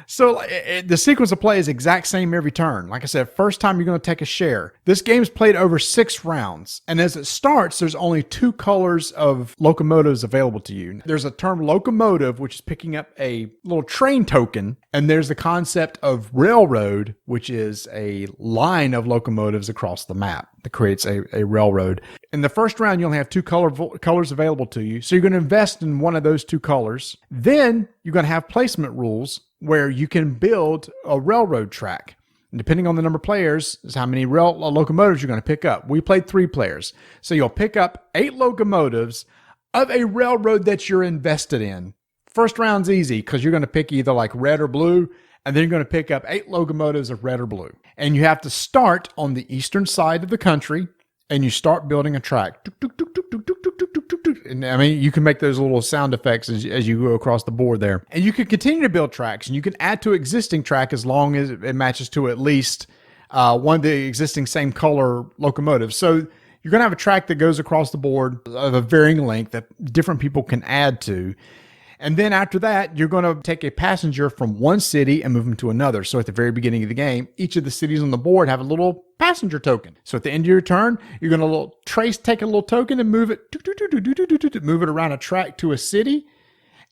S3: So the sequence of play is exact same every turn. Like I said, first time you're going to take a share. This game's played over 6 rounds. And as it starts, there's only 2 colors of locomotives available to you. There's a term locomotive, which is picking up a little train token. And there's the concept of railroad, which is a line of locomotives across the map that creates a railroad. In the first round, you only have 2 colors available to you. So you're going to invest in one of those 2 colors. Then you're going to have placement rules where you can build a railroad track. And depending on the number of players is how many locomotives you're going to pick up. We played 3 players. So you'll pick up 8 locomotives of a railroad that you're invested in. First round's easy because you're going to pick either like red or blue, and then you're going to pick up 8 locomotives of red or blue. And you have to start on the eastern side of the country, and you start building a track. And I mean, you can make those little sound effects as you go across the board there. And you can continue to build tracks, and you can add to existing track as long as it matches to at least one of the existing same color locomotives. So you're going to have a track that goes across the board of a varying length that different people can add to. And then after that, you're going to take a passenger from one city and move them to another. So at the very beginning of the game, each of the cities on the board have a little passenger token. So at the end of your turn, you're going to take a little token and move it around a track to a city.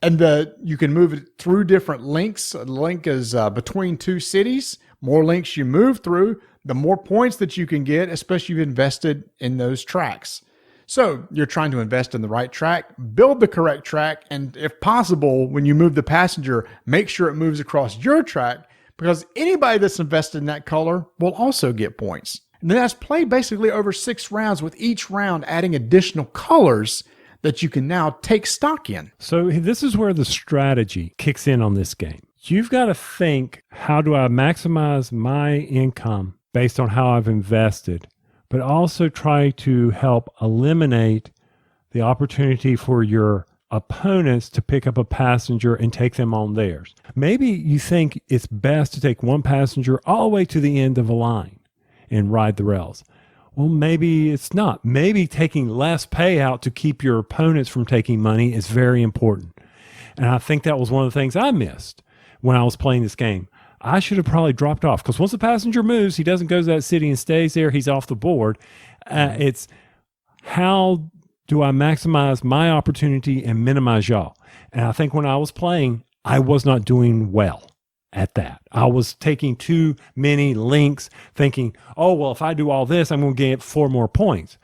S3: And you can move it through different links. A link is between 2 cities. More links you move through, the more points that you can get, especially if you've invested in those tracks. So you're trying to invest in the right track, build the correct track, and if possible, when you move the passenger, make sure it moves across your track, because anybody that's invested in that color will also get points. And then that's played basically over 6 rounds, with each round adding additional colors that you can now take stock in.
S2: So this is where the strategy kicks in on this game. You've got to think, how do I maximize my income based on how I've invested, but also try to help eliminate the opportunity for your opponents to pick up a passenger and take them on theirs. Maybe you think it's best to take one passenger all the way to the end of a line and ride the rails. Well, maybe it's not. Maybe taking less payout to keep your opponents from taking money is very important. And I think that was one of the things I missed when I was playing this game. I should have probably dropped off, because once the passenger moves, he doesn't go to that city and stays there. He's off the board. It's how do I maximize my opportunity and minimize y'all? And I think when I was playing, I was not doing well at that. I was taking too many links, thinking, oh, well, if I do all this, I'm going to get 4 more points.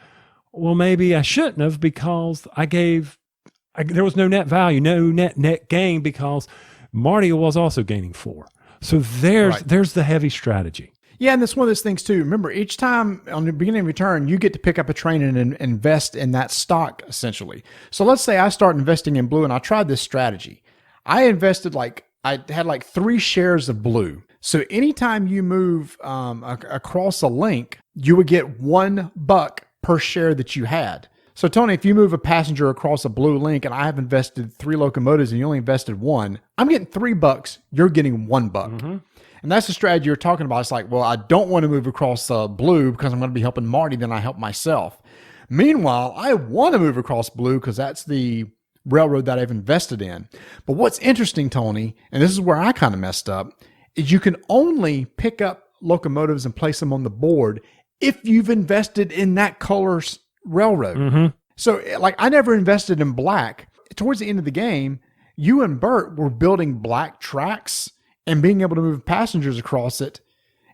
S2: well, maybe I shouldn't have because there was no net value, no net gain because Marty was also gaining 4. So there's the heavy strategy.
S3: Yeah, and that's one of those things too. Remember, each time on the beginning of your turn, you get to pick up a train and invest in that stock, essentially. So let's say I start investing in blue, and I tried this strategy. I invested I had 3 shares of blue. So anytime you move across a link, you would get $1 per share that you had. So Tony, if you move a passenger across a blue link, and I have invested 3 locomotives, and you only invested 1, I'm getting $3. You're getting $1. Mm-hmm. And that's the strategy you're talking about. It's like, well, I don't want to move across blue because I'm going to be helping Marty, then I help myself. Meanwhile, I want to move across blue because that's the railroad that I've invested in. But what's interesting, Tony, and this is where I kind of messed up, is you can only pick up locomotives and place them on the board if you've invested in that color's railroad. Mm-hmm. So I never invested in black. Towards the end of the game, you and Bert were building black tracks and being able to move passengers across it.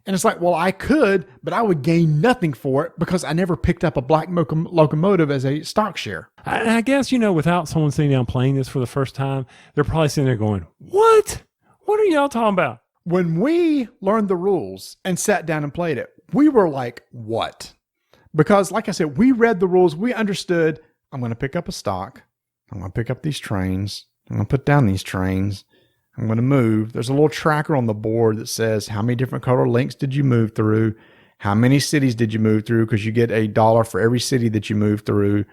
S3: And it's like, well, I could, but I would gain nothing for it because I never picked up a black locomotive as a stock share.
S2: I guess, without someone sitting down playing this for the first time, they're probably sitting there going, what? What are y'all talking about?
S3: When we learned the rules and sat down and played it, we were like, what? Because like I said, we read the rules. We understood, I'm going to pick up a stock. I'm going to pick up these trains. I'm going to put down these trains. I'm going to move. There's a little tracker on the board that says how many different color links did you move through? How many cities did you move through? Because you get $1 for every city that you move through.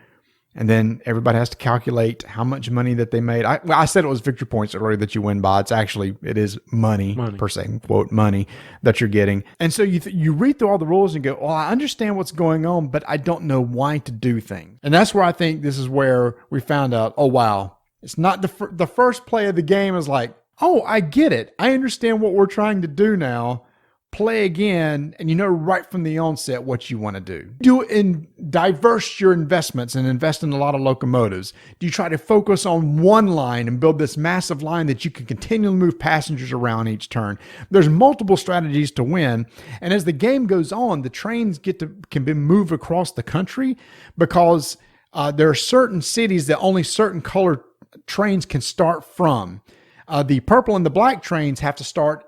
S3: And then everybody has to calculate how much money that they made. I said it was victory points earlier that you win by. It is money per se, quote, money that you're getting. And so you read through all the rules and go, well, I understand what's going on, but I don't know why to do things. And that's where I think this is where we found out, oh, wow. It's not the first play of the game is like, oh, I get it. I understand what we're trying to do now. Play again, and you know right from the onset what you want to do. Do and diverse your investments and invest in a lot of locomotives. Do you try to focus on one line and build this massive line that you can continually move passengers around each turn? There's multiple strategies to win, and as the game goes on, the trains can be moved across the country because there are certain cities that only certain color trains can start from. The purple and the black trains have to start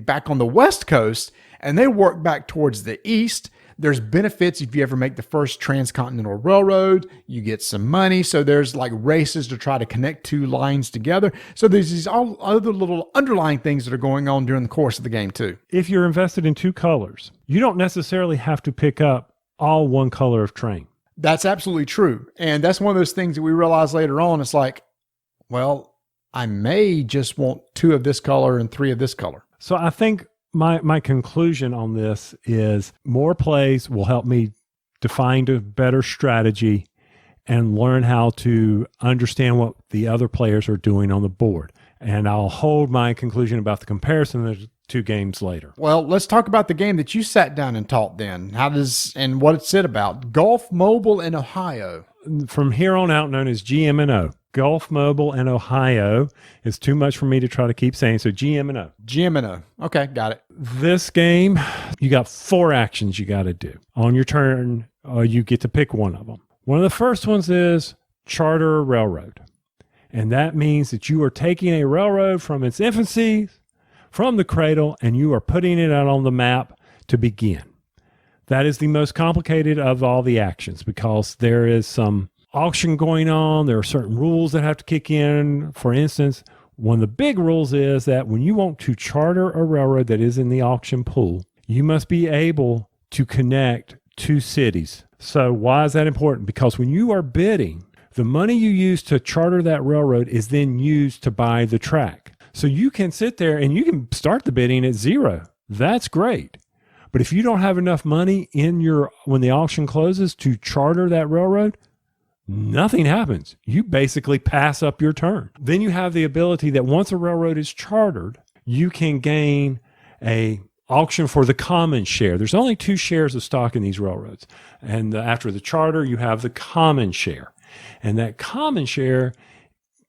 S3: back on the West Coast, and they work back towards the east. There's benefits if you ever make the first transcontinental railroad, you get some money. So there's races to try to connect 2 lines together. So there's these all other little underlying things that are going on during the course of the game too.
S2: If you're invested in 2 colors, you don't necessarily have to pick up all one color of train.
S3: That's absolutely true. And that's one of those things that we realize later on. It's like, well, I may just want 2 of this color and 3 of this color.
S2: So I think my conclusion on this is more plays will help me define a better strategy and learn how to understand what the other players are doing on the board. And I'll hold my conclusion about the comparison of the 2 games later.
S3: Well, let's talk about the game that you sat down and taught then. And what it's about. Golf Mobile in Ohio.
S2: From here on out, known as GM&O. Golf Mobile in Ohio is too much for me to try to keep saying, so GM&O.
S3: GM&O. Okay, got it.
S2: This game, you got 4 actions you got to do. On your turn, you get to pick one of them. One of the first ones is charter a railroad. And that means that you are taking a railroad from its infancy, from the cradle, and you are putting it out on the map to begin. That is the most complicated of all the actions because there is some auction going on. There are certain rules that have to kick in. For instance, one of the big rules is that when you want to charter a railroad that is in the auction pool, you must be able to connect 2 cities. So why is that important? Because when you are bidding, the money you use to charter that railroad is then used to buy the track. So you can sit there and you can start the bidding at 0. That's great. But if you don't have enough money when the auction closes to charter that railroad, nothing happens. You basically pass up your turn. Then you have the ability that once a railroad is chartered, you can gain a auction for the common share. There's only 2 shares of stock in these railroads. And after the charter, you have the common share. And that common share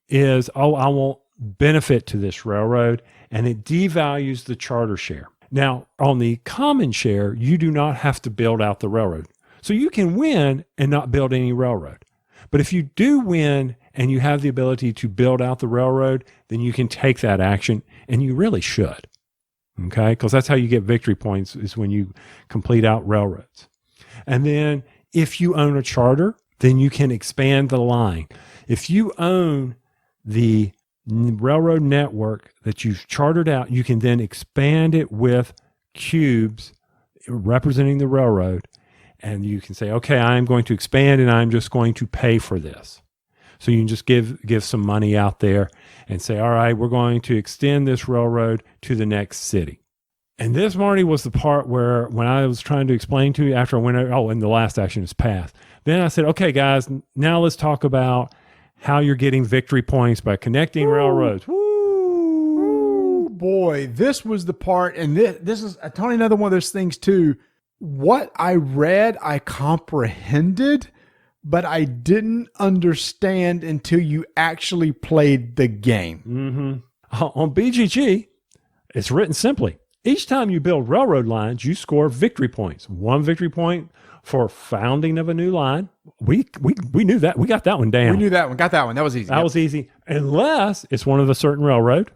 S2: is, I want benefit to this railroad, and it devalues the charter share. Now, on the common share, you do not have to build out the railroad. So you can win and not build any railroad. But if you do win and you have the ability to build out the railroad, then you can take that action, and you really should. Okay? Because that's how you get victory points, is when you complete out railroads. And then if you own a charter, then you can expand the line. If you own the railroad network that you've chartered out, you can then expand it with cubes representing the railroad. And you can say, okay, I'm going to expand and I'm just going to pay for this. So you can just give some money out there and say, all right, we're going to extend this railroad to the next city. And this, Marty, was the part where when I was trying to explain to you after I went, and the last action is passed. Then I said, okay, guys, now let's talk about how you're getting victory points by connecting railroads.
S3: Ooh, boy, this was the part, and this is, Tony, another one of those things too. What I read, I comprehended, but I didn't understand until you actually played the game.
S2: Mm-hmm. On BGG, it's written simply. Each time you build railroad lines, you score victory points. 1 victory point for founding of a new line. We knew that. We got that one down.
S3: We knew that one. Got that one. That was easy.
S2: That was easy. Unless it's one of a certain railroad.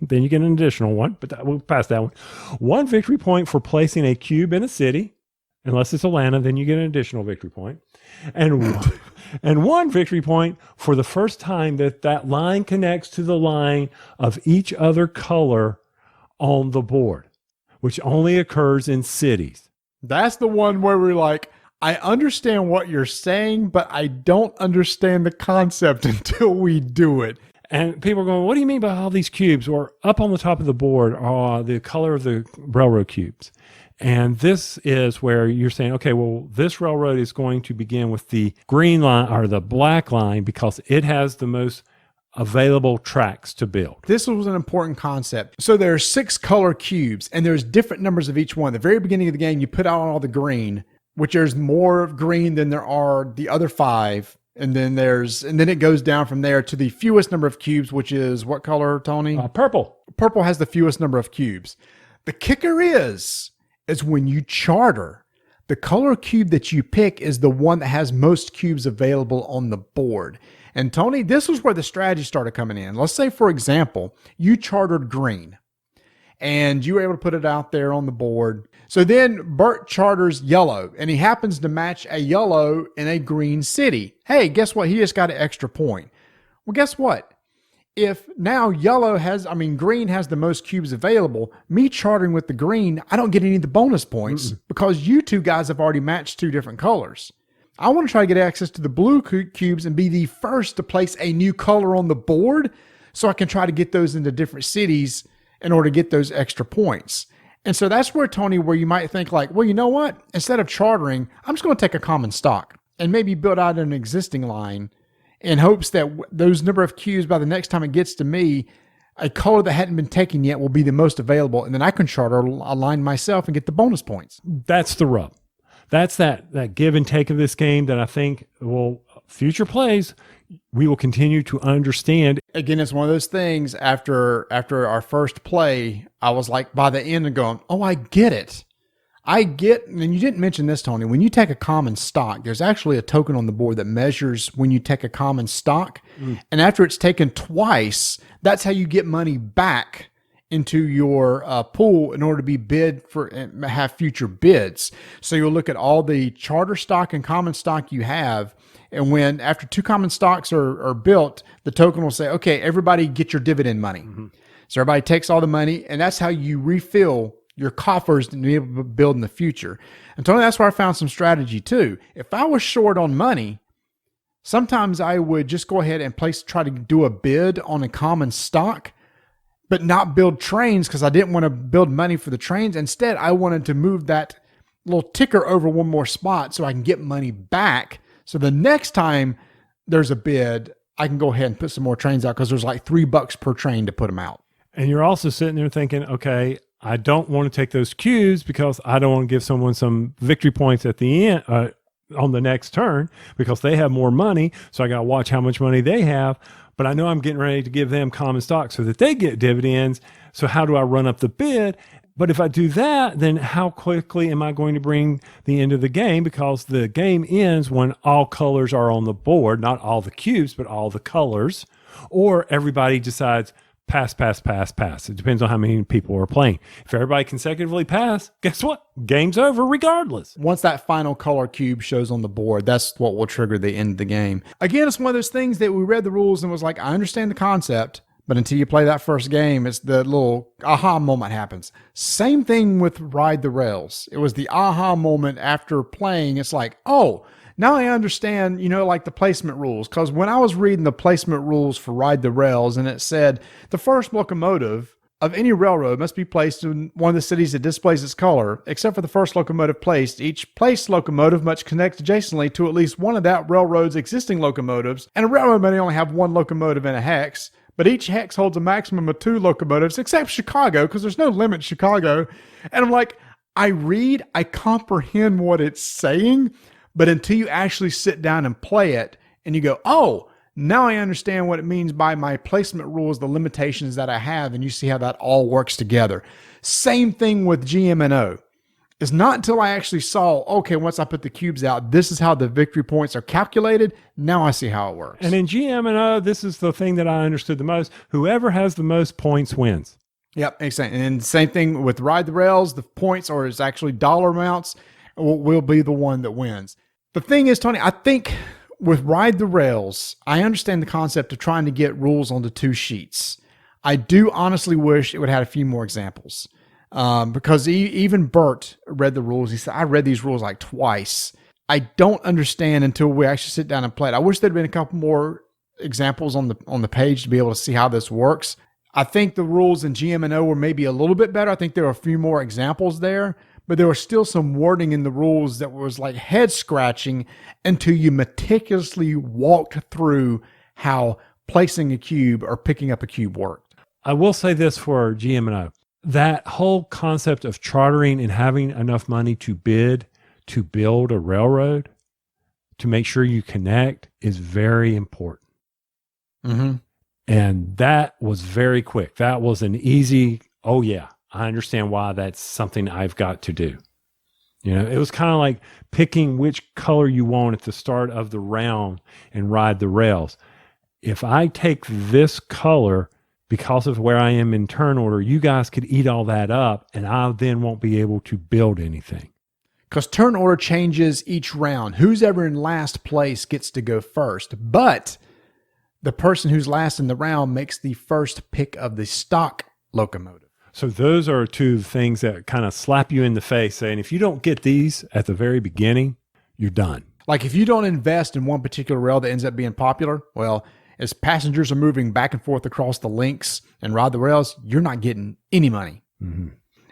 S2: Then you get an additional one, but we'll pass that one. 1 victory point for placing a cube in a city. Unless it's Atlanta, then you get an additional victory point. And 1 victory point for the first time that line connects to the line of each other color on the board, which only occurs in cities.
S3: That's the one where we're like, I understand what you're saying, but I don't understand the concept until we do it.
S2: And people are going, what do you mean by all these cubes? Or up on the top of the board are the color of the railroad cubes. And this is where you're saying, okay, well, this railroad is going to begin with the green line or the black line because it has the most available tracks to build.
S3: This was an important concept. So there are 6 color cubes, and there's different numbers of each one. At the very beginning of the game, you put out all the green, which there's more green than there are the other 5. And then it goes down from there to the fewest number of cubes, which is what color, Tony?
S2: Purple.
S3: Purple has the fewest number of cubes. The kicker is when you charter, the color cube that you pick is the one that has most cubes available on the board. And Tony, this was where the strategy started coming in. Let's say, for example, you chartered green and you were able to put it out there on the board. So then Bert charters yellow, and he happens to match a yellow in a green city. Hey, guess what? He just got an extra point. Well, guess what? If now green has the most cubes available, me chartering with the green, I don't get any of the bonus points because you two guys have already matched 2 different colors. I want to try to get access to the blue cubes and be the first to place a new color on the board so I can try to get those into different cities in order to get those extra points. And so that's where, Tony, where you might think like, well, you know what? Instead of chartering, I'm just going to take a common stock and maybe build out an existing line in hopes that those number of cubes by the next time it gets to me, a color that hadn't been taken yet will be the most available. And then I can charter a line myself and get the bonus points.
S2: That's the rub. That's that give and take of this game that I think future plays, we will continue to understand.
S3: Again, it's one of those things after our first play, I was like by the end of going, oh, I get it. And you didn't mention this, Tony, when you take a common stock, there's actually a token on the board that measures when you take a common stock. And after it's taken twice, that's how you get money back into your pool in order to be bid for and have future bids. So you'll look at all the charter stock and common stock you have. And when after 2 common stocks are built, the token will say, okay, everybody get your dividend money. So everybody takes all the money, and that's how you refill your coffers to be able to build in the future. And Tony, that's where I found some strategy too. If I was short on money, sometimes I would just go ahead and try to do a bid on a common stock, but not build trains because I didn't want to build money for the trains. Instead, I wanted to move that little ticker over one more spot so I can get money back. So the next time there's a bid, I can go ahead and put some more trains out because there's like $3 per train to put them out.
S2: And you're also sitting there thinking, okay, I don't want to take those cubes because I don't want to give someone some victory points at the end on the next turn because they have more money. So I got to watch how much money they have. But I know I'm getting ready to give them common stock so that they get dividends. So how do I run up the bid? But if I do that, then how quickly am I going to bring the end of the game? Because the game ends when all colors are on the board, not all the cubes, but all the colors, or everybody decides pass, pass, pass, pass. It depends on how many people are playing. If everybody consecutively pass, guess what? Game's over regardless.
S3: Once that final color cube shows on the board, that's what will trigger the end of the game. Again, it's one of those things that we read the rules and was like, I understand the concept, but until you play that first game, it's the little aha moment happens. Same thing with Ride the Rails. It was the aha moment after playing. It's like, oh, now I understand, like the placement rules. Because when I was reading the placement rules for Ride the Rails, and it said the first locomotive of any railroad must be placed in one of the cities that displays its color, except for the first locomotive placed. Each placed locomotive must connect adjacently to at least one of that railroad's existing locomotives, and a railroad may only have one locomotive in a hex, but each hex holds a maximum of 2 locomotives, except Chicago, because there's no limit in Chicago. And I'm like, I comprehend what it's saying, but until you actually sit down and play it, and you go, oh, now I understand what it means by my placement rules, the limitations that I have, and you see how that all works together. Same thing with GM&O. It's not until I actually saw, okay, once I put the cubes out, this is how the victory points are calculated. Now I see how it works.
S2: And in GM&O, this is the thing that I understood the most. Whoever has the most points wins.
S3: Yep, exactly. And same thing with Ride the Rails. The points, or it's actually dollar amounts, will be the one that wins. The thing is, Tony, I think with Ride the Rails, I understand the concept of trying to get rules onto 2 sheets. I do honestly wish it would have had a few more examples. Because even Bert read the rules. He said, I read these rules like twice. I don't understand until we actually sit down and play it. I wish there'd been a couple more examples on the page to be able to see how this works. I think the rules in GM&O were maybe a little bit better. I think there were a few more examples there, but there was still some wording in the rules that was like head scratching until you meticulously walked through how placing a cube or picking up a cube worked.
S2: I will say this for GM&O. That whole concept of chartering and having enough money to bid to build a railroad to make sure you connect is very important.
S3: Mm-hmm.
S2: And that was very quick. That was an easy, oh yeah, I understand why that's something I've got to do. It was kind of like picking which color you want at the start of the round and Ride the Rails. If I take this color, because of where I am in turn order, you guys could eat all that up, and I then won't be able to build anything.
S3: Because turn order changes each round. Who's ever in last place gets to go first. But the person who's last in the round makes the first pick of the stock locomotive.
S2: So those are 2 things that kind of slap you in the face, saying if you don't get these at the very beginning, you're done.
S3: Like if you don't invest in one particular rail that ends up being popular, well, as passengers are moving back and forth across the links and Ride the Rails, you're not getting any money.
S2: Mm-hmm.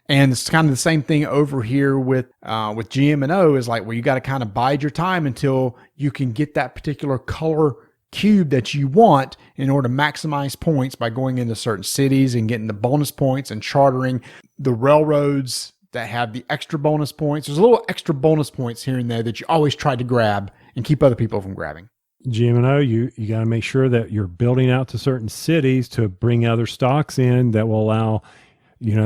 S3: And it's kind of the same thing over here with GM&O is like, well, you got to kind of bide your time until you can get that particular color cube that you want in order to maximize points by going into certain cities and getting the bonus points and chartering the railroads that have the extra bonus points. There's a little extra bonus points here and there that you always try to grab and keep other people from grabbing.
S2: GM&O, you got to make sure that you're building out to certain cities to bring other stocks in that will allow,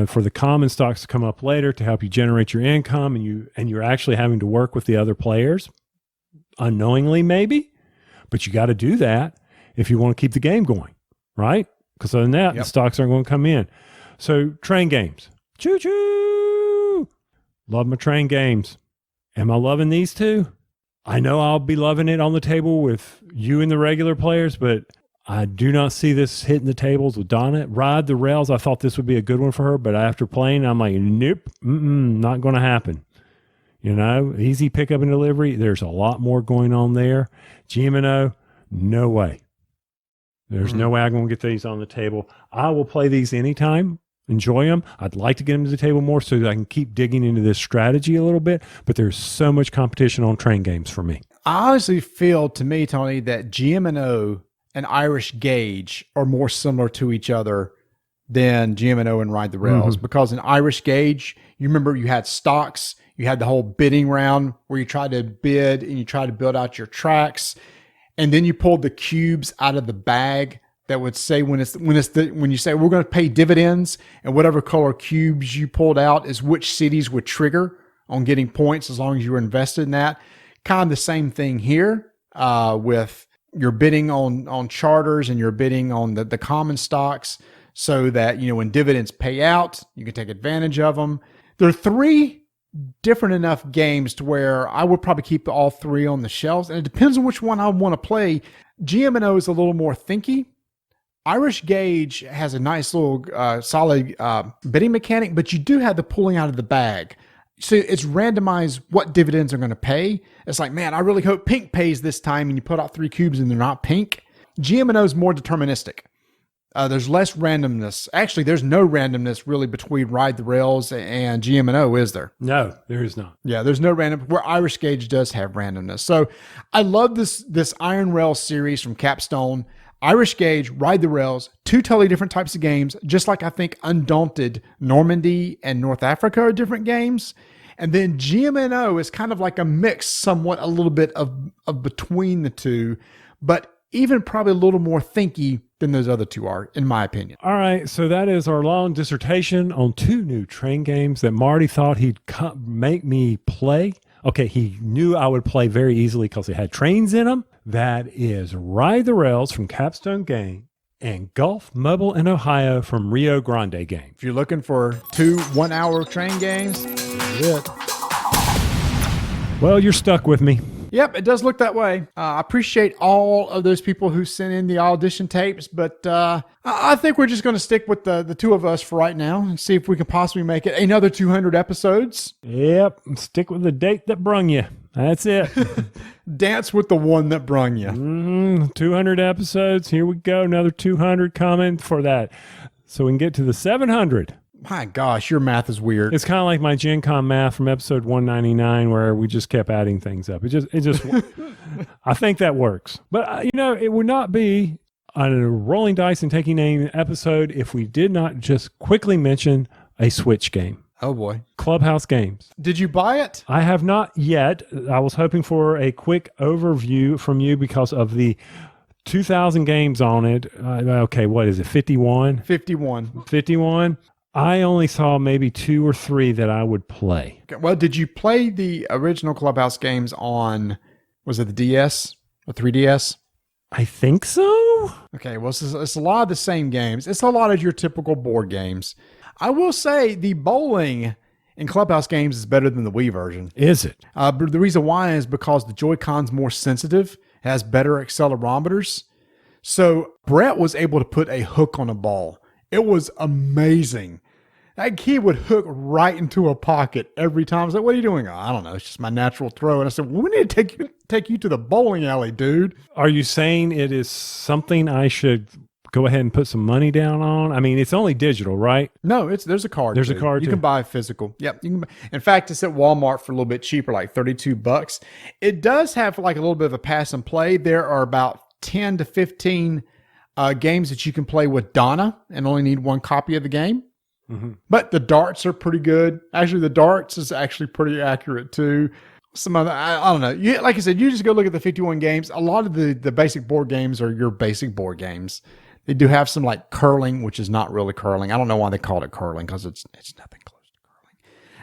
S2: for the common stocks to come up later to help you generate your income, and you're actually having to work with the other players unknowingly maybe, but you got to do that if you want to keep the game going, right? Because other than that, the stocks aren't going to come in. So train games, choo choo. Love my train games. Am I loving these 2? I know I'll be loving it on the table with you and the regular players, but I do not see this hitting the tables with Donna. Ride the Rails, I thought this would be a good one for her, but after playing, I'm like, nope, not going to happen. Easy pickup and delivery. There's a lot more going on there. GM&O, no way. There's no way I'm going to get these on the table. I will play these anytime. Enjoy them. I'd like to get them to the table more so that I can keep digging into this strategy a little bit, but there's so much competition on train games for me.
S3: I honestly feel, to me, Tony, that GM&O and Irish Gauge are more similar to each other than GM&O and Ride the Rails, because in Irish Gauge, you remember you had stocks, you had the whole bidding round where you tried to bid and you tried to build out your tracks, and then you pulled the cubes out of the bag that would say when you say we're going to pay dividends and whatever color cubes you pulled out is which cities would trigger on getting points as long as you were invested in that. Kind of the same thing here with your bidding on charters and your bidding on the common stocks, so that when dividends pay out, you can take advantage of them. There are 3 different enough games to where I would probably keep all 3 on the shelves, and it depends on which one I want to play. GM&O is a little more thinky. Irish Gauge has a nice little solid bidding mechanic, but you do have the pulling out of the bag. So it's randomized what dividends are going to pay. It's like, man, I really hope pink pays this time, and you put out 3 cubes and they're not pink. GM&O is more deterministic. There's less randomness. Actually, there's no randomness really between Ride the Rails and GM&O, is there?
S2: No, there is not.
S3: Yeah, there's no random, where Irish Gauge does have randomness. So I love this Iron Rail series from Capstone. Irish Gauge, Ride the Rails, 2 totally different types of games, just like I think Undaunted, Normandy, and North Africa are different games. And then GM&O is kind of like a mix, somewhat a little bit of between the two, but even probably a little more thinky than those other 2 are, in my opinion.
S2: All right, so that is our long dissertation on 2 new train games that Marty thought he'd make me play. Okay, he knew I would play very easily because they had trains in them. That is Ride the Rails from Capstone Game and Gulf Mobile in Ohio from Rio Grande Game.
S3: If you're looking for 2 one-hour train games, that's it.
S2: Well, you're stuck with me.
S3: Yep, it does look that way. I appreciate all of those people who sent in the audition tapes, but I think we're just going to stick with the 2 of us for right now and see if we can possibly make it another 200 episodes.
S2: Yep, stick with the date that brung you. That's it.
S3: Dance with the one that brung you.
S2: 200 episodes. Here we go. Another 200 coming for that. So we can get to the 700.
S3: My gosh, your math is weird.
S2: It's kind of like my Gen Con math from episode 199 where we just kept adding things up. It just I think that works. But, it would not be a Rolling Dice and Taking Name episode if we did not just quickly mention a Switch game.
S3: Oh, boy.
S2: Clubhouse Games.
S3: Did you buy it?
S2: I have not yet. I was hoping for a quick overview from you because of the 2,000 games on it. Okay, what is it, 51?
S3: 51.
S2: 51. I only saw maybe 2 or 3 that I would play.
S3: Okay, well, did you play the original Clubhouse games on, was it the DS or 3DS?
S2: I think so.
S3: Okay, well, it's a lot of the same games. It's a lot of your typical board games. I will say the bowling in Clubhouse games is better than the Wii version.
S2: Is it?
S3: But the reason why is because the Joy-Con's more sensitive, has better accelerometers. So Brett was able to put a hook on a ball. It was amazing. That key would hook right into a pocket every time. I was like, what are you doing? Oh, I don't know. It's just my natural throw. And I said, well, we need to take you to the bowling alley, dude.
S2: Are you saying it is something I should go ahead and put some money down on? I mean, it's only digital, right?
S3: No, there's a card.
S2: There's a card.
S3: You can buy physical. Yep. In fact, it's at Walmart for a little bit cheaper, like $32. It does have like a little bit of a pass and play. There are about 10 to 15 games that you can play with Donna and only need 1 copy of the game. Mm-hmm. But the darts are pretty good. Actually, the darts is actually pretty accurate too. Some other, I don't know. Like I said, you just go look at the 51 games. A lot of the basic board games are your basic board games. They do have some like curling, which is not really curling. I don't know why they called it curling because it's nothing close to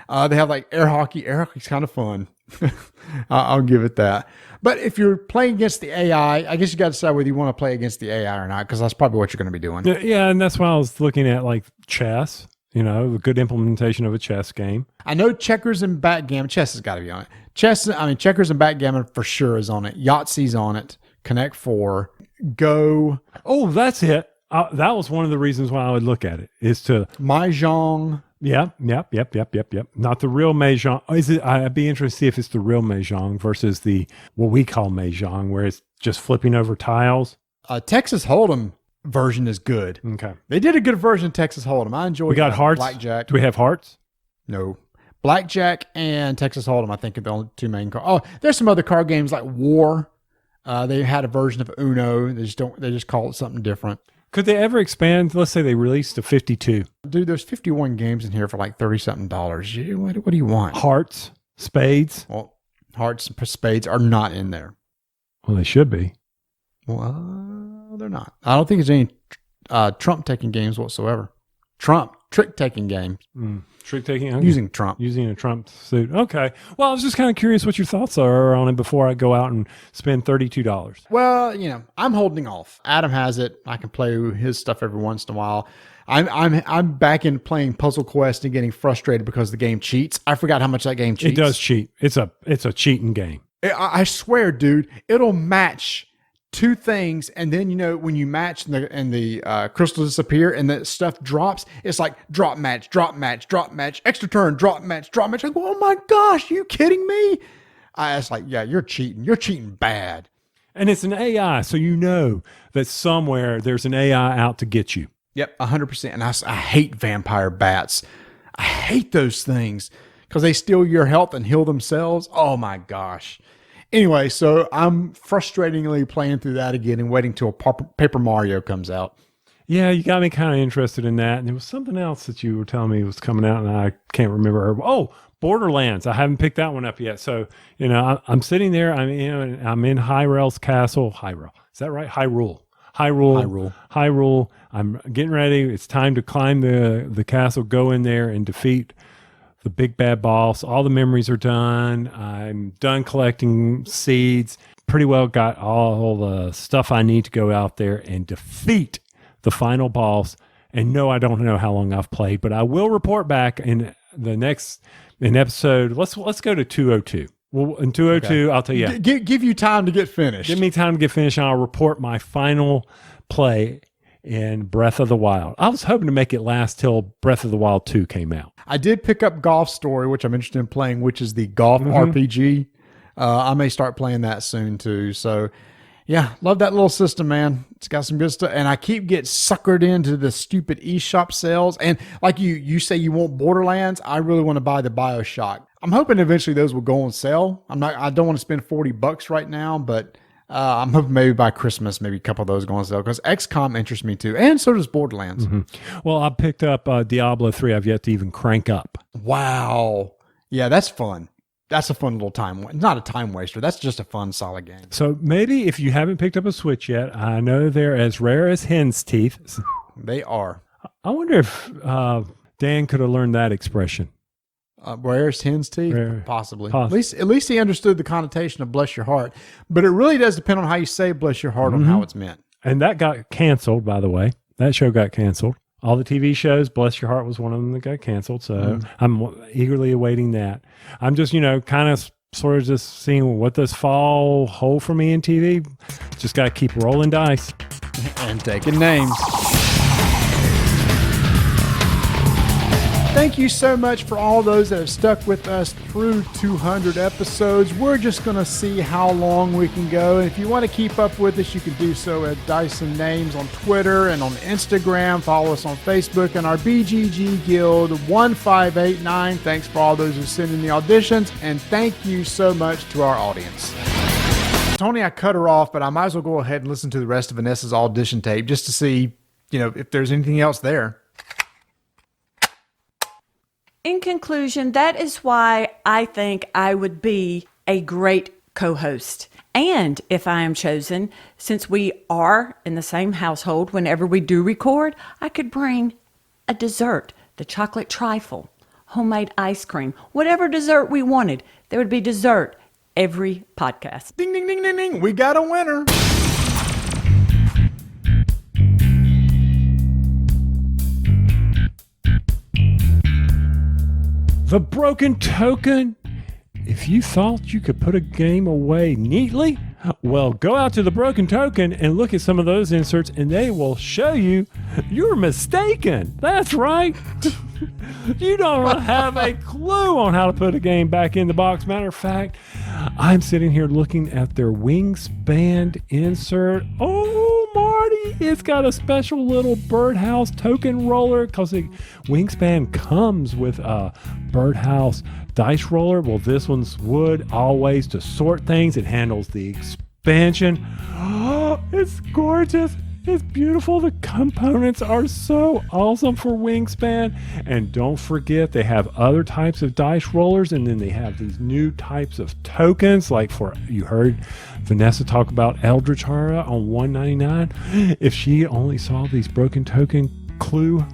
S3: curling. They have like air hockey. Air hockey's kind of fun. I'll give it that. But if you're playing against the AI, I guess you got to decide whether you want to play against the AI or not, because that's probably what you're going to be doing.
S2: Yeah, and that's why I was looking at like chess. A good implementation of a chess game.
S3: I know checkers and backgammon. Chess has got to be on it. Checkers and backgammon for sure is on it. Yahtzee's on it. Connect 4. Go.
S2: Oh, that's it. That was one of the reasons why I would look at it, is to
S3: Mahjong.
S2: Yep. Not the real Mahjong. Is it? I'd be interested to see if it's the real Mahjong versus the what we call Mahjong, where it's just flipping over tiles.
S3: Texas Hold'em version is good.
S2: Okay.
S3: They did a good version of Texas Hold'em. I enjoyed.
S2: We got hearts.
S3: Blackjack.
S2: Do we have hearts?
S3: No. Blackjack and Texas Hold'em, I think, are the only 2 main cards. Oh, there's some other card games like War. They had a version of Uno. They just call it something different.
S2: Could they ever expand? Let's say they released a 52.
S3: Dude, there's 51 games in here for like $30-something. What do you want?
S2: Hearts, spades.
S3: Well, hearts and spades are not in there.
S2: Well, they should be.
S3: What? No, they're not. I don't think there's any Trump taking games whatsoever. Trump trick taking games.
S2: Trick taking
S3: using Trump.
S2: Using a Trump suit. Okay. Well, I was just kind of curious what your thoughts are on it before I go out and spend $32.
S3: Well, I'm holding off. Adam has it. I can play his stuff every once in a while. I'm back in playing Puzzle Quest and getting frustrated because the game cheats. I forgot how much that game cheats.
S2: It does cheat. It's a cheating game.
S3: I swear, dude, it'll match two things, and then when you match and the crystals disappear and the stuff drops, it's like drop match, extra turn, drop match. I go, oh my gosh, are you kidding me? It's like, yeah, you're cheating bad.
S2: And it's an AI, so you know that somewhere there's an AI out to get you.
S3: Yep, 100%. And I hate vampire bats. I hate those things because they steal your health and heal themselves. Oh my gosh. Anyway, so I'm frustratingly playing through that again and waiting till Paper Mario comes out.
S2: Yeah, you got me kind of interested in that. And there was something else that you were telling me was coming out, and I can't remember. Oh, Borderlands. I haven't picked that one up yet. So, I'm sitting there. I'm in Hyrule's castle. Hyrule. Is that right? Hyrule. I'm getting ready. It's time to climb the castle, go in there and defeat the big bad boss. All the memories are done. I'm done collecting seeds. Pretty well got all the stuff I need to go out there and defeat the final boss. And no, I don't know how long I've played, but I will report back in the next episode. Let's go to 202. Well, in 202, okay. I'll tell you.
S3: Give you time to get finished.
S2: Give me time to get finished, and I'll report my final play in Breath of the Wild. I was hoping to make it last till Breath of the Wild 2 came out.
S3: I did pick up Golf Story, which I'm interested in playing, which is the golf RPG. I may start playing that soon too. So yeah, love that little system, man. It's got some good stuff. And I keep getting suckered into the stupid eShop sales. And like you say you want Borderlands, I really want to buy the BioShock. I'm hoping eventually those will go on sale. I don't want to spend $40 right now, but I'm hoping maybe by Christmas, maybe a couple of those go on sale because XCOM interests me too. And so does Borderlands.
S2: Well, I picked up Diablo 3. I've yet to even crank up.
S3: Wow. Yeah, that's fun. That's a fun little time. Not a time waster. That's just a fun, solid game.
S2: So maybe if you haven't picked up a Switch yet, I know they're as rare as hen's teeth.
S3: They are.
S2: I wonder if Dan could have learned that expression.
S3: Rare as hen's teeth? Possibly. At least he understood the connotation of bless your heart. But it really does depend on how you say bless your heart on how it's meant.
S2: And that got canceled, by the way. That show got canceled. All the TV shows, Bless Your Heart was one of them that got canceled. So I'm eagerly awaiting that. I'm just, kind of sort of just seeing what this fall hold for me in TV. Just got to keep rolling dice.
S3: And taking names. Thank you so much for all those that have stuck with us through 200 episodes. We're just going to see how long we can go. And if you want to keep up with us, you can do so at Dyson Names on Twitter and on Instagram. Follow us on Facebook and our BGG Guild 1589. Thanks for all those who send in the auditions. And thank you so much to our audience. Tony, I cut her off, but I might as well go ahead and listen to the rest of Vanessa's audition tape just to see, if there's anything else there.
S1: In conclusion, that is why I think I would be a great co-host. And if I am chosen, since we are in the same household whenever we do record, I could bring a dessert, the chocolate trifle, homemade ice cream, whatever dessert we wanted. There would be dessert every podcast.
S3: Ding, ding, ding, ding, ding. We got a winner.
S2: The Broken Token. If you thought you could put a game away neatly, well, go out to the Broken Token and look at some of those inserts, and they will show you you're mistaken. That's right. You don't have a clue on how to put a game back in the box. Matter of fact, I'm sitting here looking at their Wingspan insert. Oh, Marty, it's got a special little birdhouse token roller because Wingspan comes with a birdhouse dice roller. Well, this one's wood always to sort things. It handles the expansion. Oh, it's gorgeous. It's beautiful. The components are so awesome for Wingspan. And don't forget, they have other types of dice rollers, and then they have these new types of tokens. Like you heard Vanessa talk about Eldritch Horror on $1.99. If she only saw these broken token clue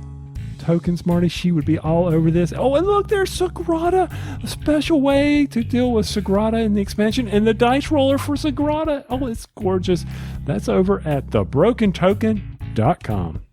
S2: tokens, Marty, she would be all over this. Oh, and look, there's Sagrada, a special way to deal with Sagrada in the expansion, and the dice roller for Sagrada. Oh, it's gorgeous. That's over at thebrokentoken.com.